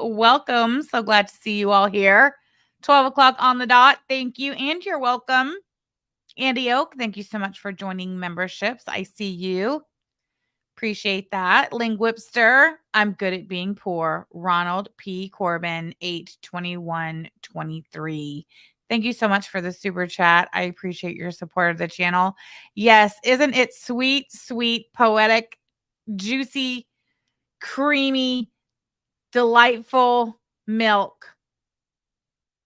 Welcome. So glad to see you all here. 12 o'clock on the dot. Thank you. And you're welcome. Andy Oak, thank you so much for joining memberships. I see you. Appreciate that. Linguipster, I'm good at being poor. Ronald P. Corbin, 8/21/23. Thank you so much for the super chat. I appreciate your support of the channel. Yes, isn't it sweet, sweet, poetic, juicy, creamy, delightful milk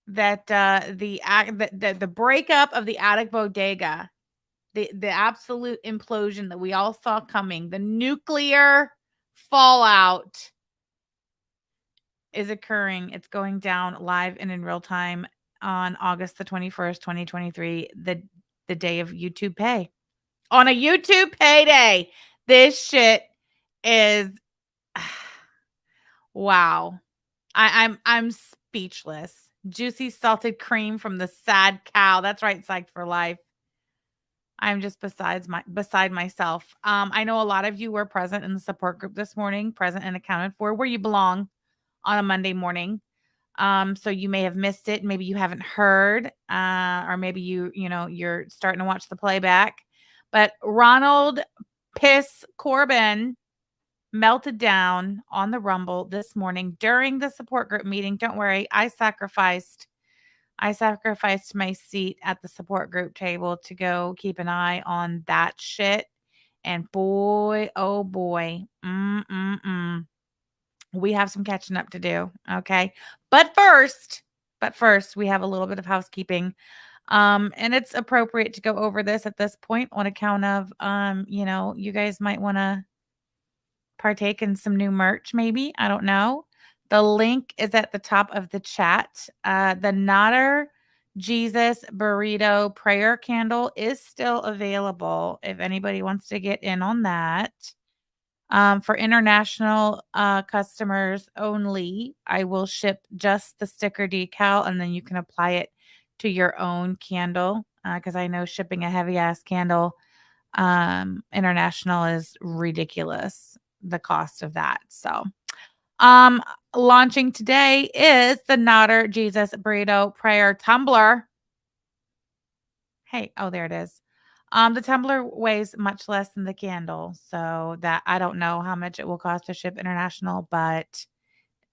that the breakup of the attic bodega, the absolute implosion that we all saw coming, the nuclear fallout is occurring. It's going down live and in real time on August the 21st, 2023, the day of YouTube pay. On a YouTube payday. This shit is wow. I'm speechless. Juicy salted cream from the sad cow. That's right, Psyched for Life. I'm just beside myself. I know a lot of you were present in the support group this morning, present and accounted for, where you belong on a Monday morning. So you may have missed it. Maybe you haven't heard, or maybe you're starting to watch the playback. But Ronald Piss Corbin melted down on the Rumble this morning during the support group meeting. Don't worry, I sacrificed my seat at the support group table to go keep an eye on that shit. And boy, oh boy, we have some catching up to do. Okay. But first, we have a little bit of housekeeping. And it's appropriate to go over this at this point on account of, you guys might want to partake in some new merch, maybe. I don't know. The link is at the top of the chat. The Nodder Jesus Burrito Prayer Candle is still available if anybody wants to get in on that. For international customers only, I will ship just the sticker decal, and then you can apply it to your own candle, because I know shipping a heavy-ass candle international is ridiculous, the cost of that. So launching today is the Nodder Jesus Burrito Prayer Tumbler. Hey, oh, there it is. The tumbler weighs much less than the candle, so that I don't know how much it will cost to ship international, but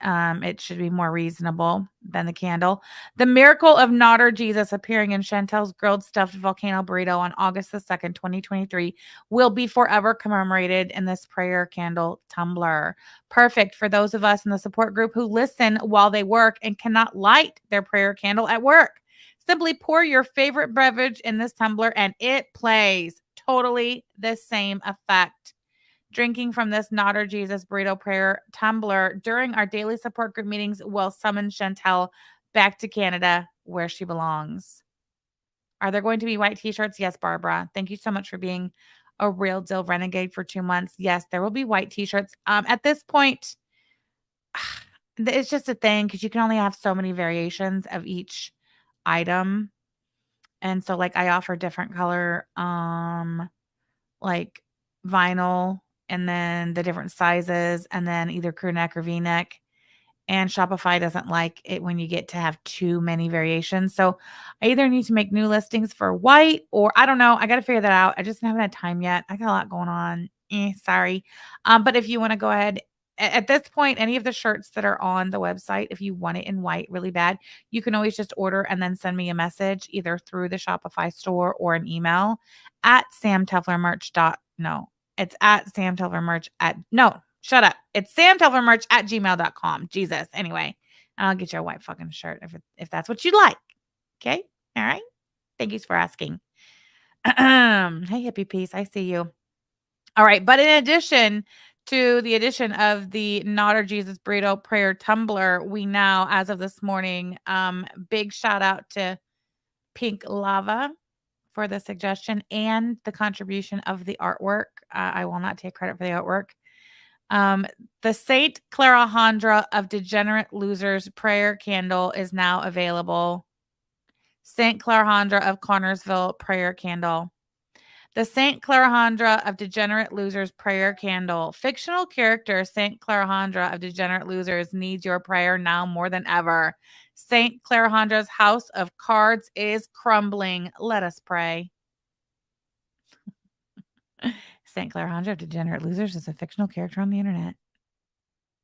it should be more reasonable than the candle. The miracle of Nodder Jesus appearing in Chantel's grilled stuffed volcano burrito on August the 2nd, 2023 will be forever commemorated in this prayer candle tumbler. Perfect for those of us in the support group who listen while they work and cannot light their prayer candle at work. Simply pour your favorite beverage in this tumbler and it plays. Totally the same effect. Drinking from this Nodder Jesus Burrito Prayer tumbler during our daily support group meetings will summon Chantel back to Canada where she belongs. Are there going to be white t-shirts? Yes, Barbara. Thank you so much for being a real deal renegade for 2 months. Yes, there will be white t-shirts. At this point, it's just a thing because you can only have so many variations of each item. And so like I offer different color like vinyl, and then the different sizes, and then either crew neck or V-neck. And Shopify doesn't like it when you get to have too many variations. So I either need to make new listings for white, or I don't know. I got to figure that out. I just haven't had time yet. I got a lot going on. Sorry. But if you want to go ahead at this point, any of the shirts that are on the website, if you want it in white really bad, you can always just order and then send me a message either through the Shopify store or an email at samtelflermerch. No, it's at samtelflermerch shut up. It's samtelflermerch@gmail.com. Jesus. Anyway, I'll get you a white fucking shirt if that's what you like. Okay. All right. Thank you for asking. Hey, hippie piece. I see you. All right. But in addition to the addition of the Nodder Jesus Burrito Prayer Tumbler, we now, as of this morning, big shout out to Pink Lava for the suggestion and the contribution of the artwork. I will not take credit for the artwork. The Saint Clarahondra of Degenerate Losers Prayer Candle is now available. Saint Clarahondra of Connorsville Prayer Candle. The Saint Clarahandra of Degenerate Losers prayer candle. Fictional character Saint Clarahandra of Degenerate Losers needs your prayer now more than ever. Saint Clarahandra's house of cards is crumbling. Let us pray. Saint Clarahandra of Degenerate Losers is a fictional character on the internet.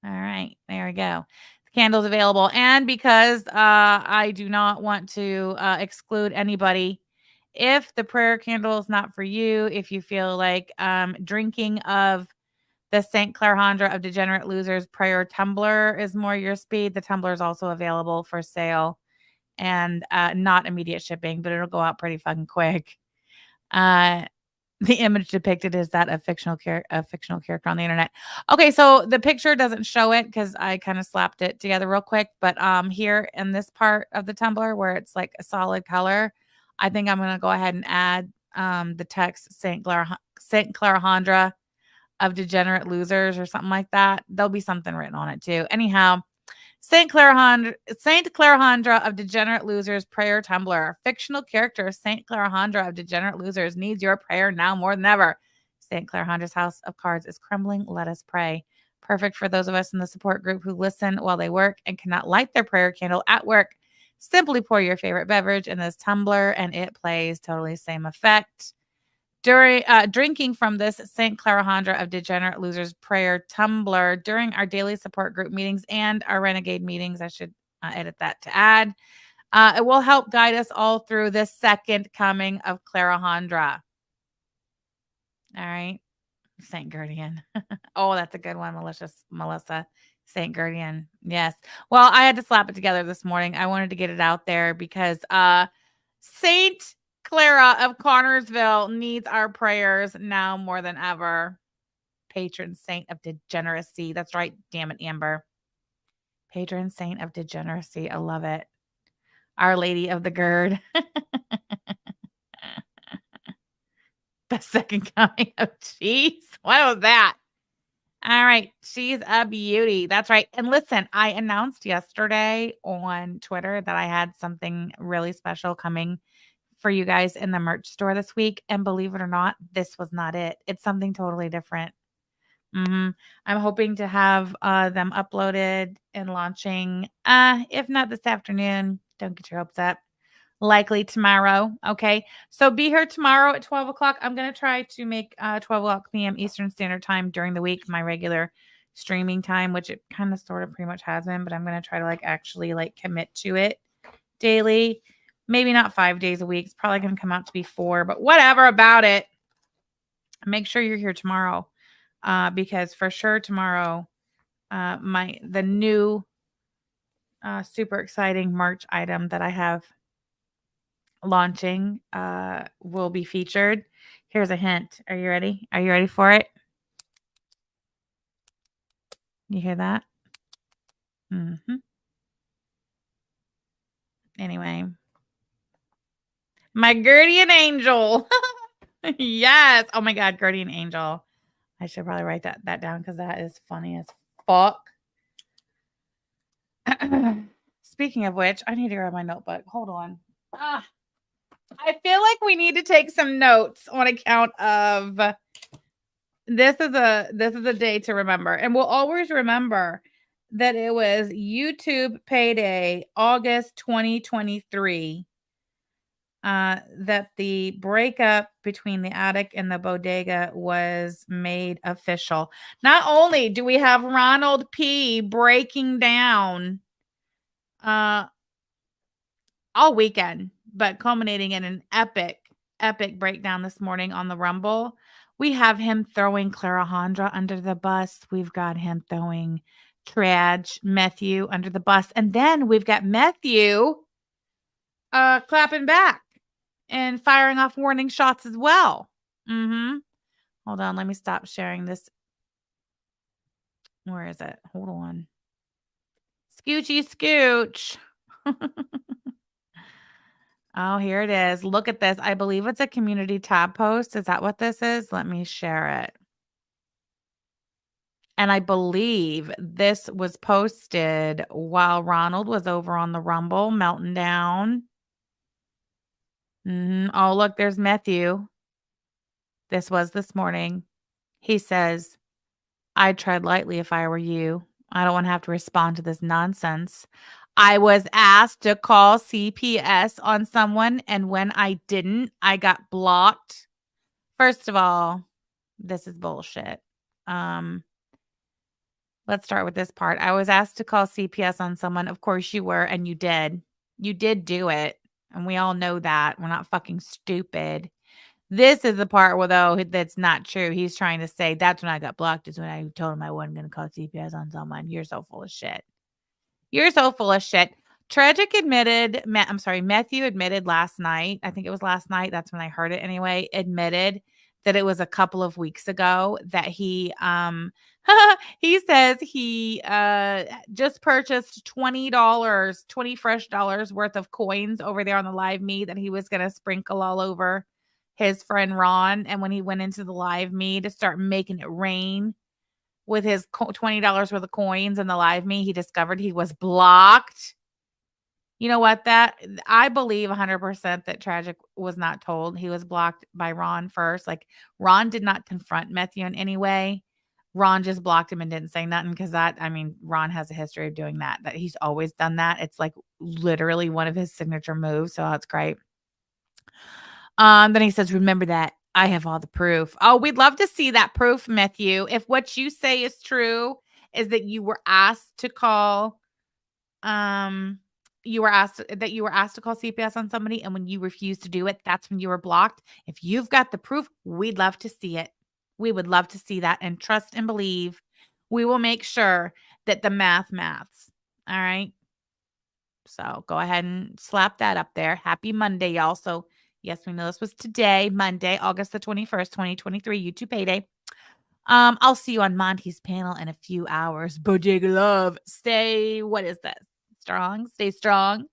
All right, there we go. The candle's available. And because I do not want to exclude anybody, if the prayer candle is not for you, if you feel like drinking of the St. Clarahandra of Degenerate Losers prayer tumbler is more your speed, the tumbler is also available for sale and not immediate shipping, but it'll go out pretty fucking quick. The image depicted is that a fictional character on the internet. Okay, so the picture doesn't show it because I kind of slapped it together real quick. But here in this part of the tumbler where it's like a solid color, I think I'm gonna go ahead and add the text Saint Clarahandra of Degenerate Losers or something like that. There'll be something written on it too. Anyhow, Saint Clarahandra of Degenerate Losers prayer tumbler. Fictional character Saint Clarahandra of Degenerate Losers needs your prayer now more than ever. Saint Clarahandra's house of cards is crumbling. Let us pray. Perfect for those of us in the support group who listen while they work and cannot light their prayer candle at work. Simply pour your favorite beverage in this tumbler and it plays totally same effect. During drinking from this St. Clarahandra of Degenerate Losers prayer tumbler during our daily support group meetings and our renegade meetings. I should edit that to add. It will help guide us all through this second coming of Clarahandra. All right. Saint Guardian. Oh, that's a good one, Melissa. Saint Guardian. Yes. Well, I had to slap it together this morning. I wanted to get it out there because Saint Clara of Connorsville needs our prayers now more than ever. Patron saint of degeneracy. That's right. Damn it, Amber. Patron saint of degeneracy. I love it. Our Lady of the Gird. The second coming of cheese. What was that? All right. She's a beauty. That's right. And listen, I announced yesterday on Twitter that I had something really special coming for you guys in the merch store this week. And believe it or not, this was not it. It's something totally different. I'm hoping to have them uploaded and launching. If not this afternoon, don't get your hopes up. Likely tomorrow. Okay. So be here tomorrow at 12 o'clock. I'm going to try to make 12 o'clock p.m. Eastern Standard Time during the week my regular streaming time, which it kind of sort of pretty much has been, but I'm going to try to actually commit to it daily. Maybe not 5 days a week. It's probably going to come out to be 4, but whatever about it. Make sure you're here tomorrow because for sure tomorrow, the new super exciting merch item that I have launching will be featured. Here's a hint. Are you ready? Are you ready for it? You hear that? Anyway, my guardian angel. Yes. Oh my God, guardian angel. I should probably write that down because that is funny as fuck. Speaking of which, I need to grab my notebook. Hold on. I feel like we need to take some notes on account of this is a day to remember. And we'll always remember that it was YouTube payday, August 2023. That the breakup between the attic and the bodega was made official. Not only do we have Ronald P breaking down all weekend, but culminating in an epic breakdown this morning on the Rumble. We have him throwing Clarahandra under the bus. We've got him throwing Matthew under the bus. And then we've got Matthew clapping back and firing off warning shots as well. Hold on. Let me stop sharing this. Where is it? Hold on. Scoochy scooch. Oh, here it is. Look at this. I believe it's a community tab post. Is that what this is? Let me share it. And I believe this was posted while Ronald was over on the Rumble melting down. Oh, look, there's Matthew. This was this morning. He says, "I'd tread lightly if I were you. I don't want to have to respond to this nonsense. I was asked to call CPS on someone, and when I didn't, I got blocked." First of all, this is bullshit. Um, let's start with this part. I was asked to call CPS on someone. Of course you were, and you did. You did do it, and we all know that. We're not fucking stupid. This is the part where, though, that's not true. He's trying to say, "That's when I got blocked, is when I told him I wasn't gonna call CPS on someone." You're so full of shit. You're so full of shit. Matthew admitted last night, I think it was last night, that's when I heard it anyway, admitted that it was a couple of weeks ago that he says he just purchased $20, 20 fresh dollars worth of coins over there on the live me that he was going to sprinkle all over his friend Ron. And when he went into the live me to start making it rain with his $20 worth of coins in the live me, he discovered he was blocked. You know what? That I believe 100% that Tragic was not told. He was blocked by Ron first. Like, Ron did not confront Matthew in any way. Ron just blocked him and didn't say nothing because Ron has a history of doing that he's always done that. It's like literally one of his signature moves. So that's great. Then he says, "Remember that I have all the proof." Oh, we'd love to see that proof, Matthew. If what you say is true, is that you were asked to call, you were asked to call CPS on somebody, and when you refused to do it, that's when you were blocked. If you've got the proof, we'd love to see it. We would love to see that, and trust and believe we will make sure that the maths. All right. So go ahead and slap that up there. Happy Monday, y'all. So yes, we know this was today, Monday, August the 21st, 2023, YouTube payday. I'll see you on Monty's panel in a few hours. Bodega love. What is this? Strong. Stay strong.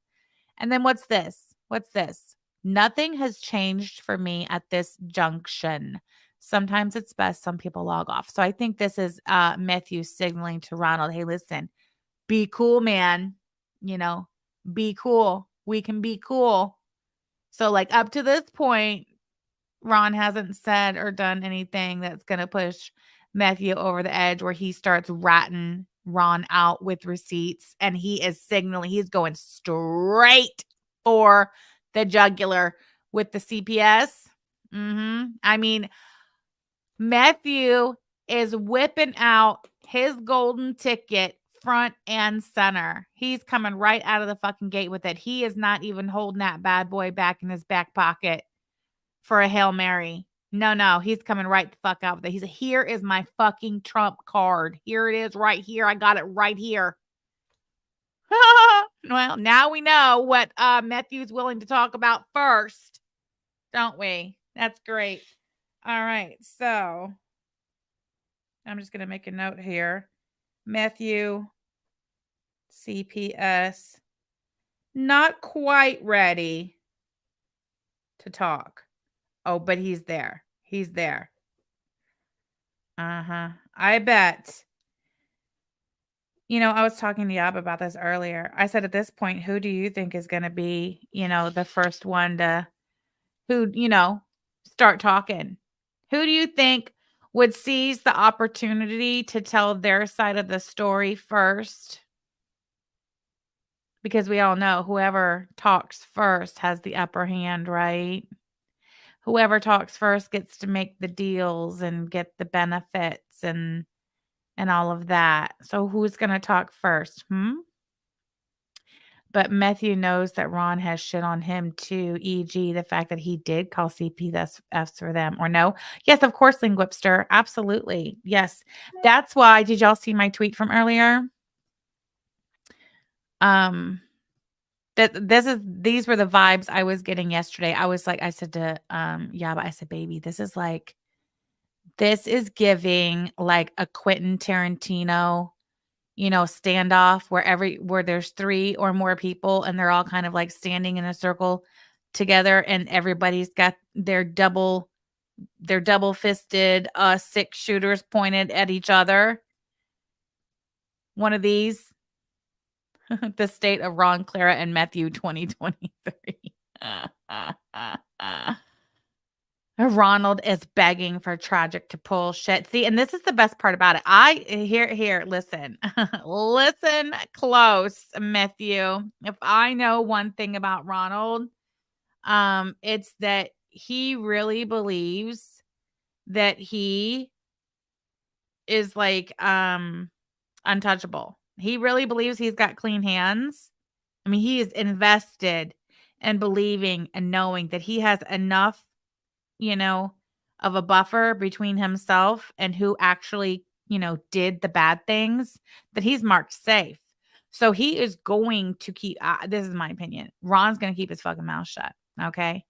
And then what's this? What's this? Nothing has changed for me at this junction. Sometimes it's best some people log off. So I think this is Matthew signaling to Ronald, "Hey, listen, be cool, man. You know, be cool. We can be cool." So like up to this point, Ron hasn't said or done anything that's going to push Matthew over the edge where he starts ratting Ron out with receipts, and he is signaling he's going straight for the jugular with the CPS. I mean, Matthew is whipping out his golden ticket front and center. He's coming right out of the fucking gate with it. He is not even holding that bad boy back in his back pocket for a Hail Mary. No, he's coming right the fuck out with it. He's "Here is my fucking trump card. Here it is right here. I got it right here." Well, now we know what Matthew's willing to talk about first, don't we? That's great. All right, so I'm just going to make a note here. Matthew, CPS, not quite ready to talk. Oh, but he's there. He's there. I bet. I was talking to Yab about this earlier. I said, at this point, who do you think is going to be, the first one to start talking? Who do you think would seize the opportunity to tell their side of the story first? Because we all know whoever talks first has the upper hand, right? Whoever talks first gets to make the deals and get the benefits and all of that. So who's going to talk first? But Matthew knows that Ron has shit on him too, e.g. the fact that he did call CPS for them, or no? Yes, of course, Linguipster. Absolutely. Yes. That's why, did y'all see my tweet from earlier? These were the vibes I was getting yesterday. I said to Yaba, I said, "Baby, this is giving like a Quentin Tarantino, standoff where there's 3 or more people and they're all kind of like standing in a circle together, and everybody's got their double fisted 6 shooters pointed at each other. One of these." The state of Ron, Clara, and Matthew 2023. Ronald is begging for Tragic to pull shit. See, and this is the best part about it. Here, listen. Listen close, Matthew. If I know one thing about Ronald, it's that he really believes that he is like untouchable. He really believes he's got clean hands. I mean, he is invested in believing and knowing that he has enough, of a buffer between himself and who actually, did the bad things, that he's marked safe. So he is going to keep, this is my opinion. Ron's going to keep his fucking mouth shut. Okay.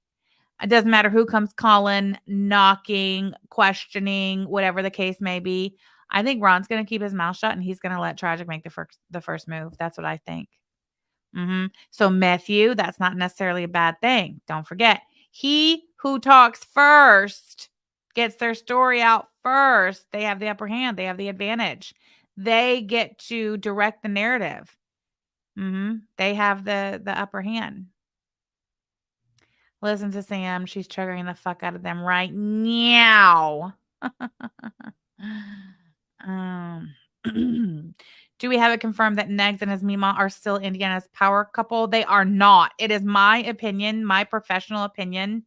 It doesn't matter who comes calling, knocking, questioning, whatever the case may be. I think Ron's going to keep his mouth shut and he's going to let Tragic make the first move. That's what I think. So Matthew, that's not necessarily a bad thing. Don't forget, he who talks first gets their story out first. They have the upper hand. They have the advantage. They get to direct the narrative. They have the upper hand. Listen to Sam. She's triggering the fuck out of them right now. Do we have it confirmed that Negs and his Mima are still Indiana's power couple? They are not. It is my opinion, my professional opinion,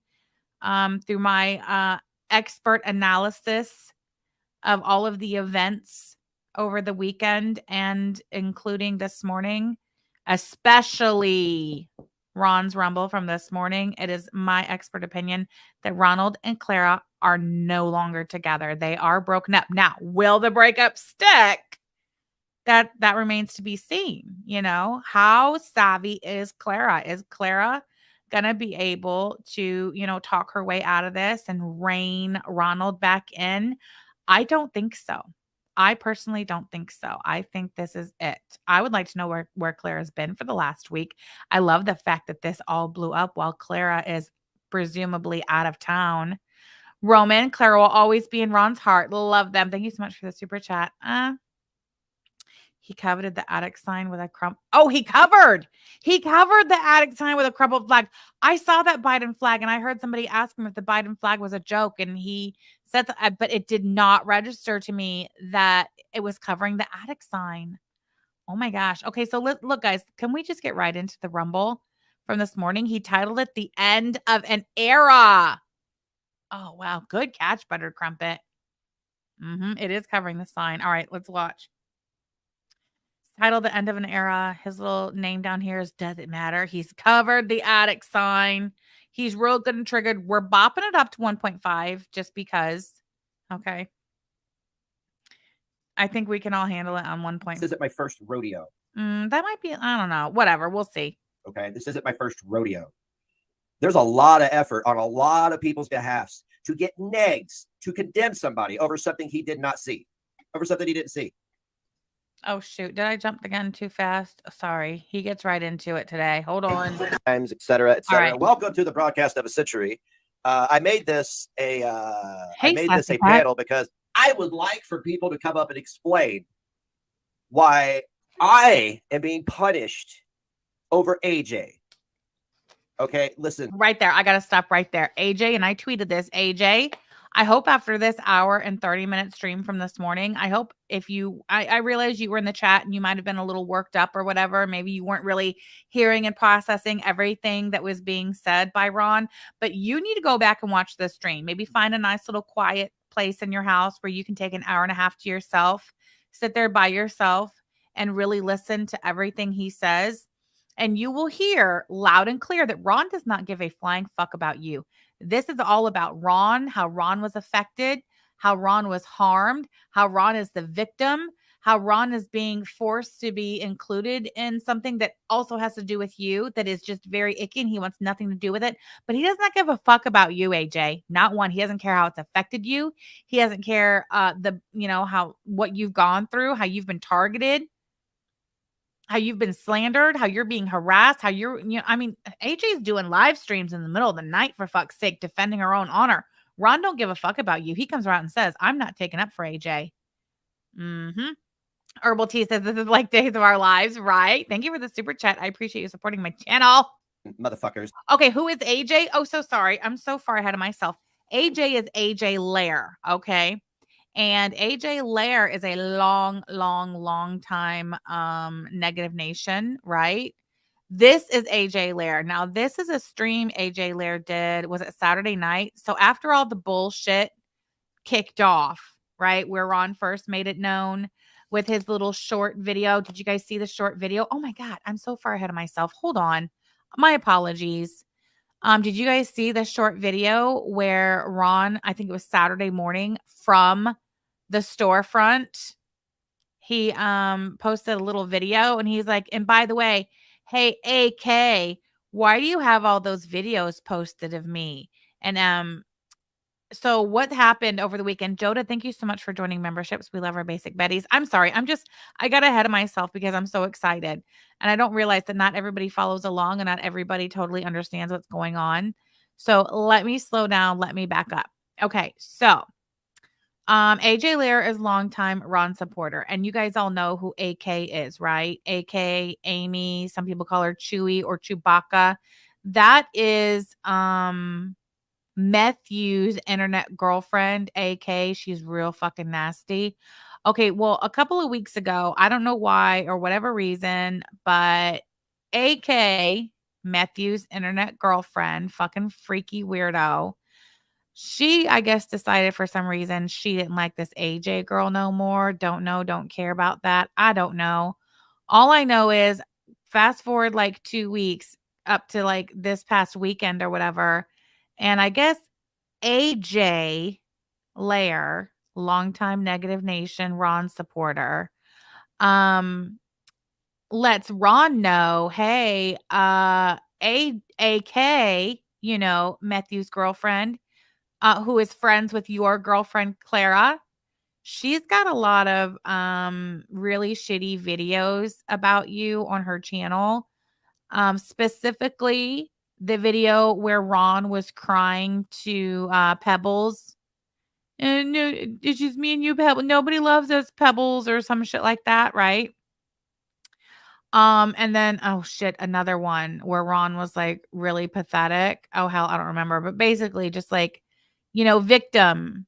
through my expert analysis of all of the events over the weekend and including this morning, especially Ron's Rumble from this morning. It is my expert opinion that Ronald and Clara are no longer together. They are broken up. Now, will the breakup stick? That remains to be seen. How savvy is Clara? Is Clara gonna be able to, talk her way out of this and rein Ronald back in? I don't think so. I personally don't think so. I think this is it. I would like to know where Clara's been for the last week. I love the fact that this all blew up while Clara is presumably out of town. Roman, Clara will always be in Ron's heart. Love them. Thank you so much for the super chat. He coveted the attic sign with a he covered the attic sign with a crumpled flag. I saw that Biden flag and I heard somebody ask him if the Biden flag was a joke. And he said that, but it did not register to me that it was covering the attic sign. Oh my gosh. Okay. So look, guys, can we just get right into the Rumble from this morning? He titled it The End of an Era. Oh, wow. Good catch, Buttered Crumpet. It is covering the sign. All right, let's watch. Title The End of an Era. His little name down here is Does It Matter? He's covered the attic sign. He's real good and triggered. We're bopping it up to 1.5 just because. Okay. I think we can all handle it on 1 point. This isn't my first rodeo. That might be, I don't know. Whatever. We'll see. Okay. This isn't my first rodeo. There's a lot of effort on a lot of people's behalfs to get Negs to condemn somebody over something he did not see, over something he didn't see. Oh, shoot. Did I jump the gun too fast? Oh, sorry. He gets right into it today. Hold on. Times, et cetera, et cetera. Right. Welcome to the broadcast of a century. I made this a panel because I would like for people to come up and explain why I am being punished over AJ. Okay, listen. Right there. I got to stop right there. AJ, and I tweeted this. AJ, I hope after this hour and 30-minute stream from this morning, I hope I realize you were in the chat and you might have been a little worked up or whatever. Maybe you weren't really hearing and processing everything that was being said by Ron, but you need to go back and watch this stream. Maybe find a nice little quiet place in your house where you can take an hour and a half to yourself, sit there by yourself and really listen to everything he says. And you will hear loud and clear that Ron does not give a flying fuck about you. This is all about Ron, how Ron was affected, how Ron was harmed, how Ron is the victim, how Ron is being forced to be included in something that also has to do with you that is just very icky and he wants nothing to do with it. But he does not give a fuck about you, AJ. Not one. He doesn't care how it's affected you. He doesn't care what you've gone through, how you've been targeted, how you've been slandered, how you're being harassed, AJ's doing live streams in the middle of the night, for fuck's sake, defending her own honor. Ron don't give a fuck about you. He comes around and says, I'm not taking up for AJ. Herbal Tea says, this is like days of our lives, right? Thank you for the super chat. I appreciate you supporting my channel. Motherfuckers. Okay, who is AJ? Oh, so sorry. I'm so far ahead of myself. AJ is AJ Lair, okay? And AJ Lair is a long time Negative Nation, right? This is AJ Lair. Now, this is a stream AJ Lair did. Was it Saturday night? So after all the bullshit kicked off, right? Where Ron first made it known with his little short video. Did you guys see the short video? Oh my God, I'm so far ahead of myself. Hold on. My apologies. Did you guys see the short video where Ron, I think it was Saturday morning, from the storefront, he posted a little video and he's like, and by the way, hey AK, why do you have all those videos posted of me? And so what happened over the weekend? Joda, thank you so much for joining memberships. We love our basic Betties. I'm sorry. I got ahead of myself because I'm so excited. And I don't realize that not everybody follows along and not everybody totally understands what's going on. So let me slow down. Let me back up. Okay. So AJ Lair is longtime Ron supporter. And you guys all know who AK is, right? AK, Amy, some people call her Chewy or Chewbacca. That is Matthew's internet girlfriend, AK. She's real fucking nasty. Okay, well, a couple of weeks ago, I don't know why or whatever reason, but AK, Matthew's internet girlfriend, fucking freaky weirdo, she, I guess, decided for some reason she didn't like this AJ girl no more. Don't know, don't care about that. I don't know. All I know is fast forward like 2 weeks up to like this past weekend or whatever. And I guess AJ Lair, longtime Negative Nation Ron supporter, um, lets Ron know, hey, AK, you know, Matthew's girlfriend, who is friends with your girlfriend Clara. She's got a lot of really shitty videos about you on her channel. Specifically the video where Ron was crying to Pebbles. And no, it's just me and you, Pebbles. Nobody loves us, Pebbles, or some shit like that, right? And then, oh shit, another one where Ron was like really pathetic. Oh hell, I don't remember, but basically just like, you know, victim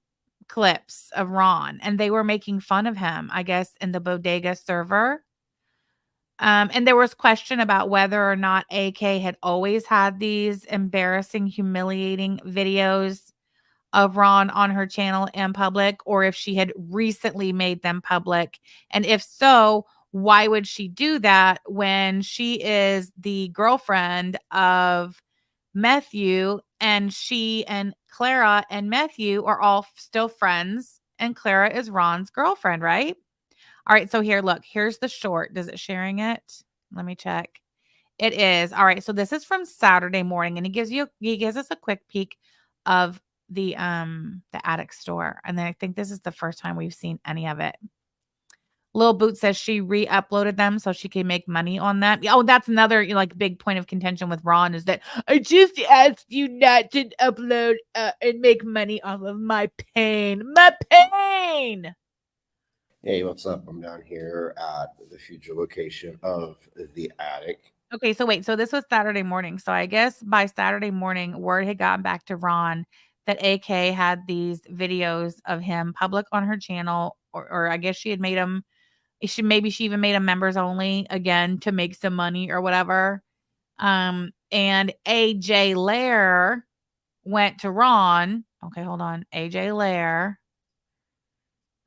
clips of Ron, and they were making fun of him, I guess, in the Bodega server. And there was question about whether or not AK had always had these embarrassing, humiliating videos of Ron on her channel and public, or if she had recently made them public. And if so, why would she do that when she is the girlfriend of Matthew, and she and Clara and Matthew are all still friends, and Clara is Ron's girlfriend, right? All right, so here, look, here's the short. Does it sharing it? Let me check. It is. All right, so this is from Saturday morning, and he gives us a quick peek of the attic store. And then I think this is the first time we've seen any of it. Lil Boot says she re-uploaded them so she can make money on them. Oh, that's another like big point of contention with Ron, is that I just asked you not to upload and make money off of my pain. My pain. Hey, what's up? I'm down here at the future location of the attic. Okay, so wait. So this was Saturday morning. So I guess by Saturday morning, word had gotten back to Ron that AK had these videos of him public on her channel, or I guess she had made them. Maybe she even made them members only again to make some money or whatever. And AJ Lair went to Ron. Okay, hold on. AJ Lair.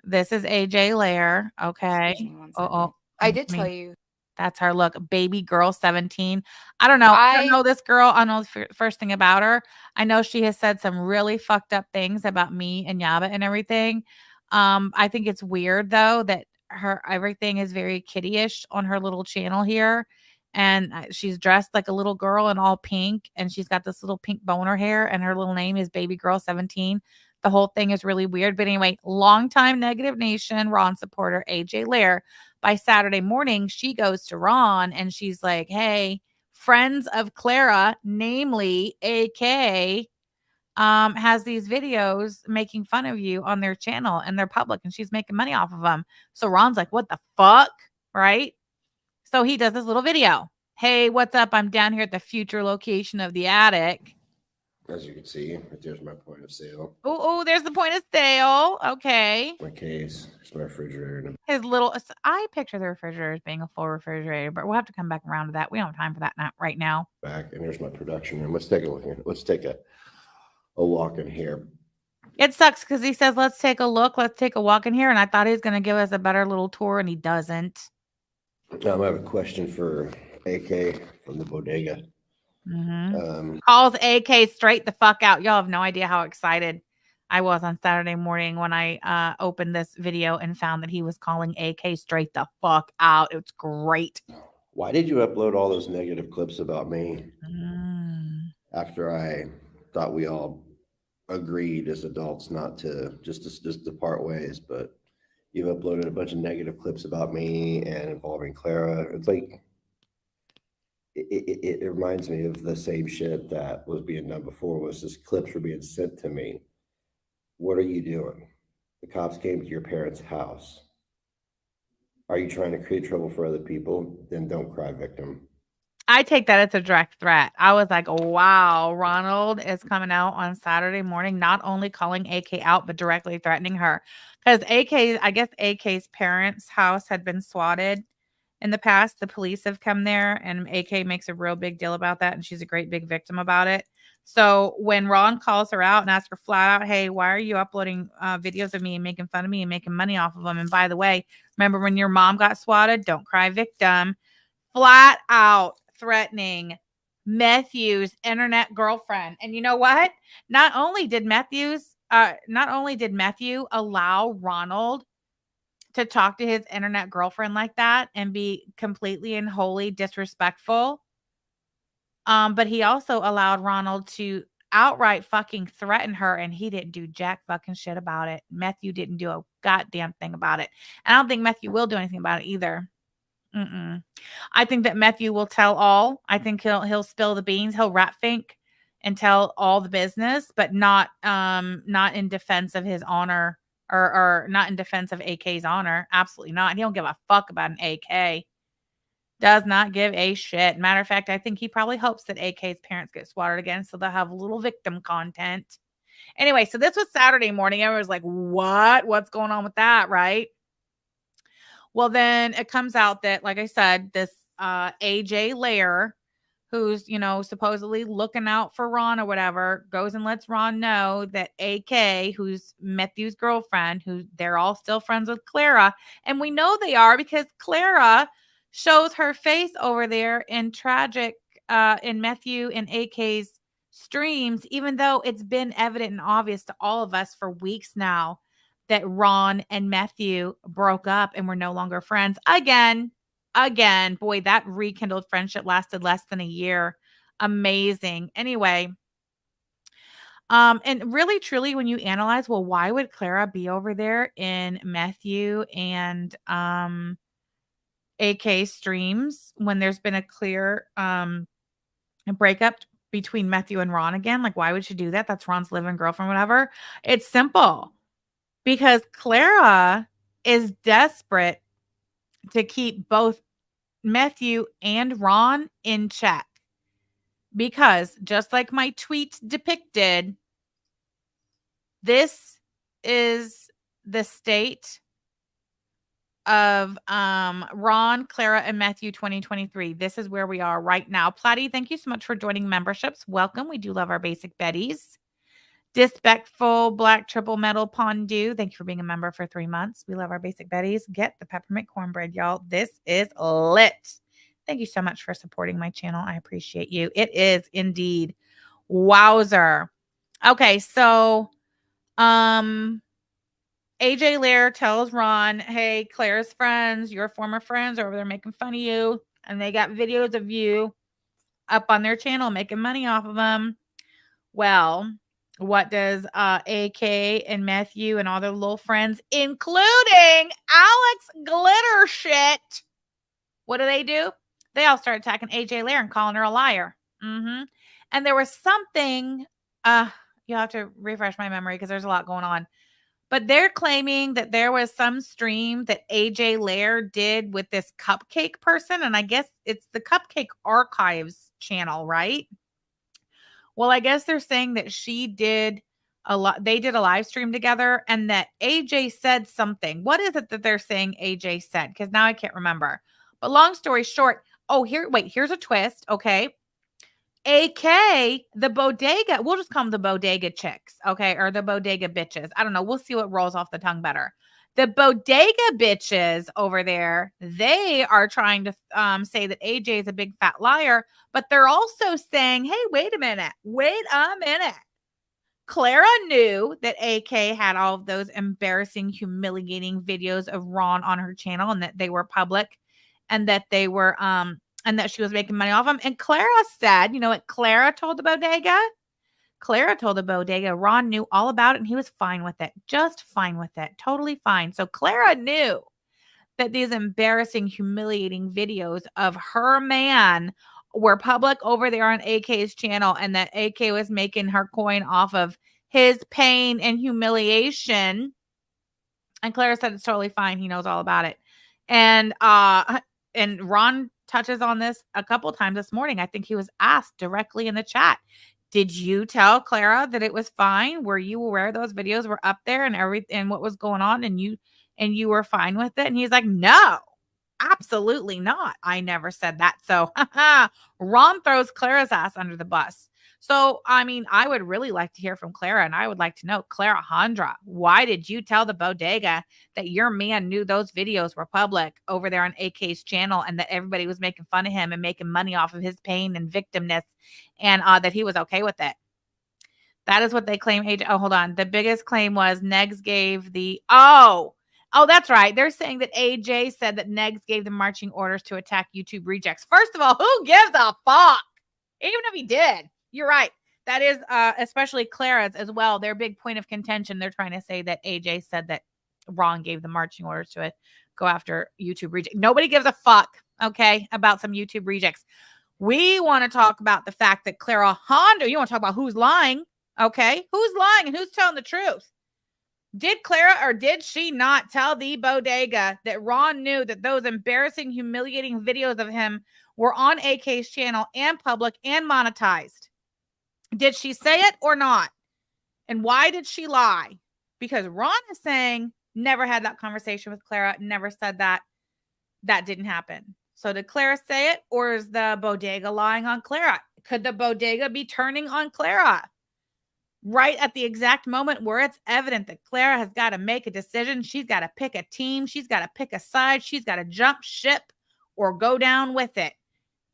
This is AJ Lair. Okay. Oh, I did tell you. That's her. Look, baby girl 17. I don't know. I don't know this girl. I know the first thing about her. I know she has said some really fucked up things about me and Yaba and everything. I think it's weird though that her everything is very kiddie-ish on her little channel here. And she's dressed like a little girl in all pink, and she's got this little pink boner hair, and her little name is Baby Girl 17. The whole thing is really weird. But anyway, longtime Negative Nation Ron supporter AJ Lair. By Saturday morning, she goes to Ron and she's like, hey, friends of Clara, namely AK, has these videos making fun of you on their channel, and they're public, and she's making money off of them. So Ron's like, what the fuck? Right? So he does this little video. Hey, what's up? I'm down here at the future location of the attic. As you can see, there's my point of sale. Oh, there's the point of sale. Okay. My case. There's my refrigerator. His little, I picture the refrigerator as being a full refrigerator, but we'll have to come back around to that. We don't have time for that right now. Back, and there's my production room. Let's take a look here. Let's take a walk in here. It sucks because he says, let's take a look. Let's take a walk in here. And I thought he was going to give us a better little tour, and he doesn't. I have a question for AK from the Bodega. Calls AK straight the fuck out. Y'all have no idea how excited I was on Saturday morning when I opened this video and found that he was calling AK straight the fuck out. It was great. Why did you upload all those negative clips about me after I thought we all agreed as adults not to just to part ways? But you've uploaded a bunch of negative clips about me and involving Clara. It's like it reminds me of the same shit that was being done before. Was just clips were being sent to me. What are you doing? The cops came to your parents' house. Are you trying to create trouble for other people? Then don't cry victim. I take that as a direct threat. I was like, wow, Ronald is coming out on Saturday morning, not only calling AK out, but directly threatening her. Because I guess AK's parents' house had been swatted in the past. The police have come there, and AK makes a real big deal about that, and she's a great big victim about it. So when Ron calls her out and asks her flat out, hey, why are you uploading videos of me and making fun of me and making money off of them? And by the way, remember when your mom got swatted? Don't cry victim. Flat out threatening Matthew's internet girlfriend. And you know what? Not only did Matthew allow Ronald to talk to his internet girlfriend like that and be completely and wholly disrespectful, but he also allowed Ronald to outright fucking threaten her, and he didn't do jack fucking shit about it. Matthew didn't do a goddamn thing about it. And I don't think Matthew will do anything about it either. I think that Matthew will tell all. I think he'll spill the beans. He'll rat Fink and tell all the business, but not in defense of his honor or not in defense of AK's honor. Absolutely not. He don't give a fuck about an AK. Does not give a shit. Matter of fact, I think he probably hopes that AK's parents get swatted again so they'll have a little victim content. Anyway, so this was Saturday morning. Everyone was like, what? What's going on with that, right? Well, then it comes out that, like I said, this AJ Lair, who's, supposedly looking out for Ron or whatever, goes and lets Ron know that AK, who's Matthew's girlfriend, who they're all still friends with Clara. And we know they are because Clara shows her face over there in Matthew and AK's streams, even though it's been evident and obvious to all of us for weeks now that Ron and Matthew broke up and were no longer friends. Again, boy, that rekindled friendship lasted less than a year. Amazing. Anyway, and really, truly, when you analyze, well, why would Clara be over there in Matthew and AK streams when there's been a clear breakup between Matthew and Ron again? Like, why would she do that? That's Ron's living girlfriend, whatever. It's simple. Because Clara is desperate to keep both Matthew and Ron in check. Because just like my tweet depicted, this is the state of Ron, Clara, and Matthew 2023. This is where we are right now. Platty, thank you so much for joining memberships. Welcome. We do love our basic Betties. Disrespectful Black Triple Metal Pondu, thank you for being a member for 3 months. We love our basic Betties. Get the peppermint cornbread, y'all. This is lit. Thank you so much for supporting my channel. I appreciate you. It is indeed. Wowzer. Okay, so AJ Lair tells Ron, hey, Claire's friends, your former friends are over there making fun of you, and they got videos of you up on their channel making money off of them. Well, what does AK and Matthew and all their little friends, including Alex Glitter shit, what do? They all start attacking AJ Lair and calling her a liar. And there was something, you'll have to refresh my memory because there's a lot going on. But they're claiming that there was some stream that AJ Lair did with this cupcake person. And I guess it's the Cupcake Archives channel, right? Well, I guess they're saying that she did they did a live stream together and that AJ said something. What is it that they're saying AJ said? Because now I can't remember. But long story short, here's a twist. Okay. AK, the Bodega, we'll just call them the Bodega chicks, okay? Or the Bodega bitches. I don't know. We'll see what rolls off the tongue better. The Bodega bitches over there, they are trying to say that AJ is a big fat liar, but they're also saying, hey, wait a minute. Clara knew that AK had all of those embarrassing, humiliating videos of Ron on her channel and that they were public and that they were and that she was making money off them. And Clara said, you know what Clara told the Bodega? Clara told the Bodega Ron knew all about it and he was fine with it. Just fine with it. Totally fine. So Clara knew that these embarrassing, humiliating videos of her man were public over there on AK's channel and that AK was making her coin off of his pain and humiliation. And Clara said it's totally fine. He knows all about it. And Ron touches on this a couple times this morning. I think he was asked directly in the chat, did you tell Clara that it was fine? Were you aware those videos were up there and everything and what was going on and you were fine with it? And he's like, no, absolutely not. I never said that. So Ron throws Clara's ass under the bus. So, I mean, I would really like to hear from Clara, and I would like to know, Clara Handra, why did you tell the Bodega that your man knew those videos were public over there on AK's channel and that everybody was making fun of him and making money off of his pain and victimness and that he was okay with it? That is what they claim. Oh, hold on. The biggest claim was Negs gave the, oh, that's right. They're saying that AJ said that Negs gave the marching orders to attack YouTube rejects. First of all, who gives a fuck? Even if he did. You're right. That is especially Clara's as well. Their big point of contention. They're trying to say that AJ said that Ron gave the marching orders to go after YouTube rejects. Nobody gives a fuck, okay, about some YouTube rejects. We want to talk about the fact that Clara Honda, you want to talk about who's lying, okay? Who's lying and who's telling the truth? Did Clara or did she not tell the Bodega that Ron knew that those embarrassing, humiliating videos of him were on AK's channel and public and monetized? Did she say it or not? And why did she lie? Because Ron is saying never had that conversation with Clara, never said that. That didn't happen. So did Clara say it, or is the Bodega lying on Clara? Could the Bodega be turning on Clara? Right at the exact moment where it's evident that Clara has got to make a decision. She's got to pick a team. She's got to pick a side. She's got to jump ship or go down with it.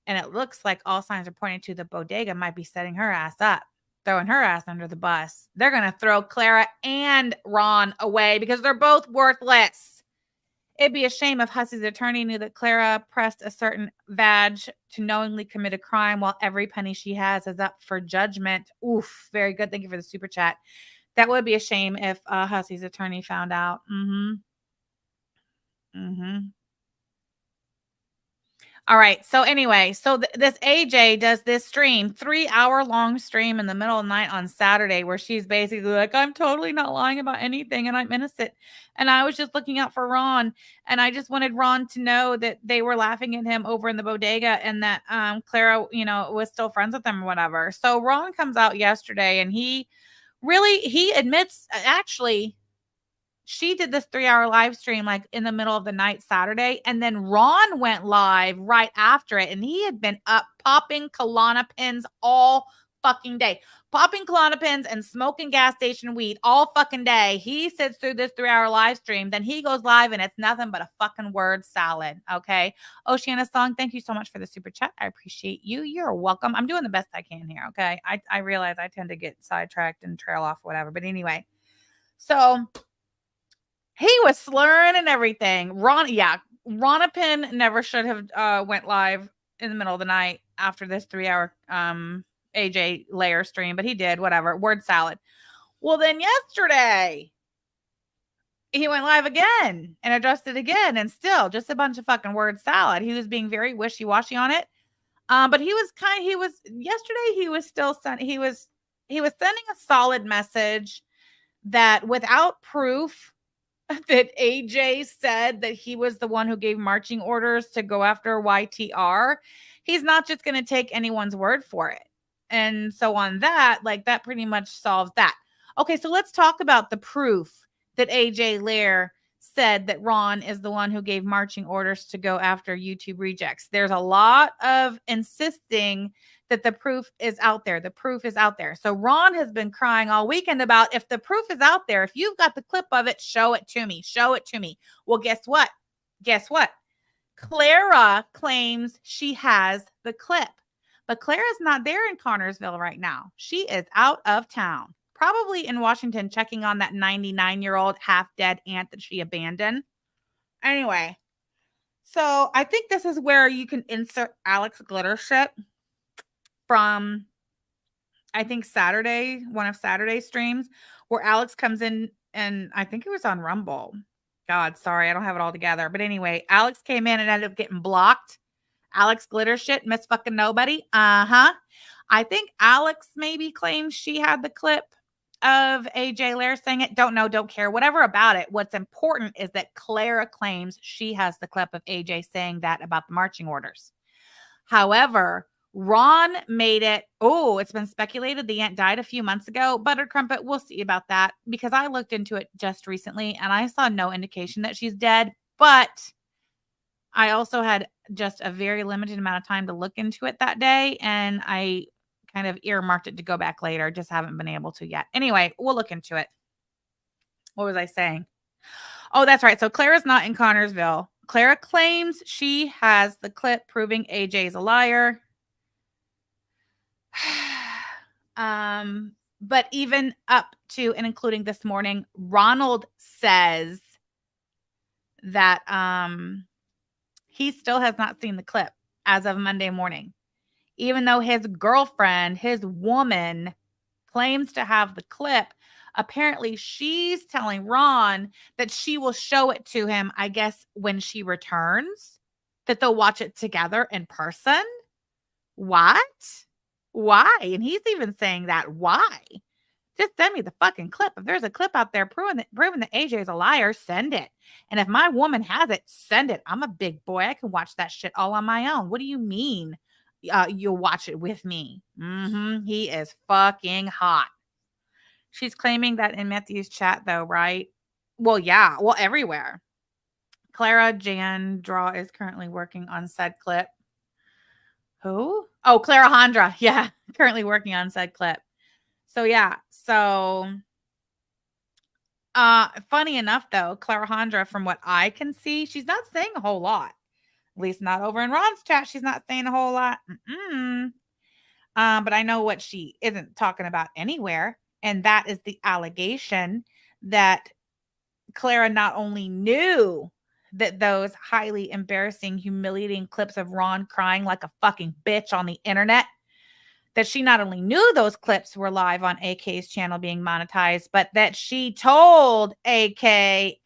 And it looks like all signs are pointing to the Bodega might be setting her ass up, throwing her ass under the bus. They're going to throw Clara and Ron away because they're both worthless. It'd be a shame if Hussey's attorney knew that Clara pressed a certain badge to knowingly commit a crime while every penny she has is up for judgment. Oof, very good. Thank you for the super chat. That would be a shame if Hussey's attorney found out. All right. So anyway, this AJ does this stream, 3-hour-long stream in the middle of the night on Saturday where she's basically like, I'm totally not lying about anything and I'm innocent. And I was just looking out for Ron. And I just wanted Ron to know that they were laughing at him over in the Bodega and that Clara, was still friends with them or whatever. So Ron comes out yesterday and he admits, actually, she did this 3-hour live stream like in the middle of the night Saturday. And then Ron went live right after it. And he had been up popping Klonopins all fucking day. Popping Klonopins and smoking gas station weed all fucking day. He sits through this 3-hour live stream. Then he goes live and it's nothing but a fucking word salad. Okay. Oceana Song, thank you so much for the super chat. I appreciate you. You're welcome. I'm doing the best I can here. Okay. I realize I tend to get sidetracked and trail off whatever. But anyway, so he was slurring and everything. Ronapin never should have went live in the middle of the night after this 3-hour AJ layer stream, but he did, whatever. Word salad. Well, then yesterday, he went live again and addressed it again, and still just a bunch of fucking word salad. He was being very wishy-washy on it. But he was sending a solid message that without proof that AJ said that he was the one who gave marching orders to go after YTR, he's not just going to take anyone's word for it. And so on that, like that pretty much solves that. Okay, so let's talk about the proof that AJ Lair said that Ron is the one who gave marching orders to go after YouTube rejects. There's a lot of insisting that the proof is out there. The proof is out there. So Ron has been crying all weekend about, if the proof is out there, if you've got the clip of it, show it to me. Show it to me. Well, guess what? Guess what? Clara claims she has the clip, but Clara's not there in Connorsville right now. She is out of town, probably in Washington, checking on that 99-year-old half-dead aunt that she abandoned. Anyway, so I think this is where you can insert Alex Glitter shit from, I think, Saturday, one of Saturday's streams, where Alex comes in, and I think it was on Rumble. God, sorry, I don't have it all together. But anyway, Alex came in and ended up getting blocked. Alex Glitter shit, Miss fucking Nobody. I think Alex maybe claims she had the clip of AJ Lair saying it. Don't know, don't care, whatever about it. What's important is that Clara claims she has the clip of AJ saying that about the marching orders. However, Ron made it, it's been speculated the aunt died a few months ago. Buttercrumpet, we'll see about that, because I looked into it just recently and I saw no indication that she's dead. But I also had just a very limited amount of time to look into it that day, and I kind of earmarked it to go back later. Just haven't been able to yet. Anyway, we'll look into it. What was I saying? Oh, that's right. So Clara's not in Connorsville. Clara claims she has the clip proving AJ's a liar. But even up to and including this morning, Ronald says that he still has not seen the clip as of Monday morning, even though his girlfriend, his woman, claims to have the clip. Apparently, she's telling Ron that she will show it to him, I guess, when she returns, that they'll watch it together in person. What? Why? And he's even saying that. Why? Just send me the fucking clip. If there's a clip out there proving that AJ is a liar, send it. And if my woman has it, send it. I'm a big boy. I can watch that shit all on my own. What do you mean you'll watch it with me? He is fucking hot. She's claiming that in Matthew's chat, though, right? Well, yeah. Well, everywhere. Clara Jan Draw is currently working on said clip. Who? Oh, Clara Handra. Yeah, currently working on said clip. So, yeah. So, funny enough, though, Clara Handra, from what I can see, she's not saying a whole lot. At least not over in Ron's chat. She's not saying a whole lot. But I know what she isn't talking about anywhere. And that is the allegation that Clara not only knew that those highly embarrassing, humiliating clips of Ron crying like a fucking bitch on the internet, that she not only knew those clips were live on AK's channel being monetized, but that she told AK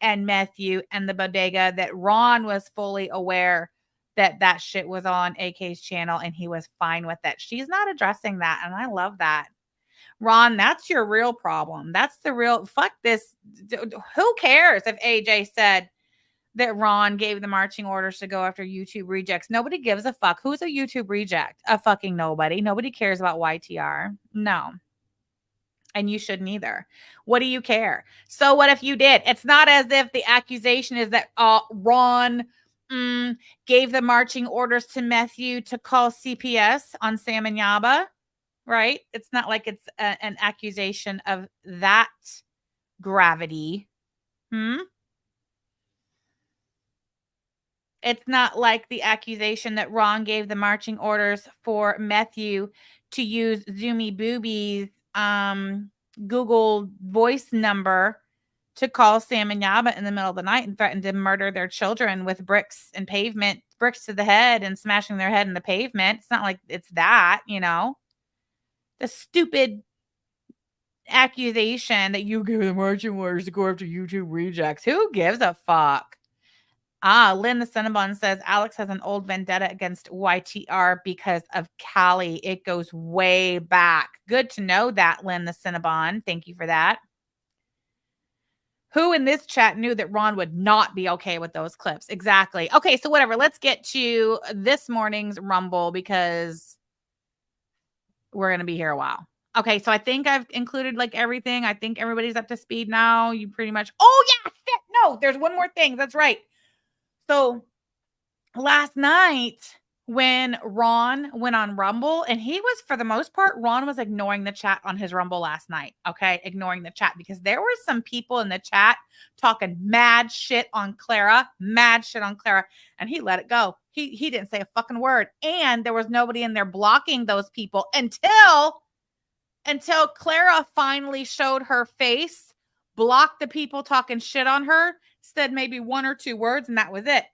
and Matthew and the Bodega that Ron was fully aware that that shit was on AK's channel and he was fine with it. She's not addressing that, and I love that. Ron, that's your real problem. That's the real, fuck this. Who cares if AJ said that Ron gave the marching orders to go after YouTube rejects? Nobody gives a fuck. Who's a YouTube reject? A fucking nobody. Nobody cares about YTR. No. And you shouldn't either. What do you care? So what if you did? It's not as if the accusation is that Ron gave the marching orders to Matthew to call CPS on Sam and Yaba, right? It's not like it's an accusation of that gravity. It's not like the accusation that Ron gave the marching orders for Matthew to use Zoomy Booby's Google voice number to call Sam and Yaba in the middle of the night and threaten to murder their children with bricks to the head and smashing their head in the pavement. It's not like it's that, you know. The stupid accusation that you give the marching orders to go after YouTube rejects. Who gives a fuck? Lynn the Cinnabon says Alex has an old vendetta against YTR because of Callie. It goes way back. Good to know that, Lynn the Cinnabon. Thank you for that. Who in this chat knew that Ron would not be okay with those clips? Exactly. Okay, so whatever. Let's get to this morning's Rumble, because we're going to be here a while. Okay, so I think I've included like everything. I think everybody's up to speed now. You pretty much. Oh yeah, shit. No, there's one more thing. That's right. So last night when Ron went on Rumble, and he was, for the most part, Ron was ignoring the chat on his Rumble last night. Okay, ignoring the chat because there were some people in the chat talking mad shit on Clara, and he let it go. He didn't say a fucking word, and there was nobody in there blocking those people until Clara finally showed her face, blocked the people talking shit on her, said maybe one or two words, and that was it.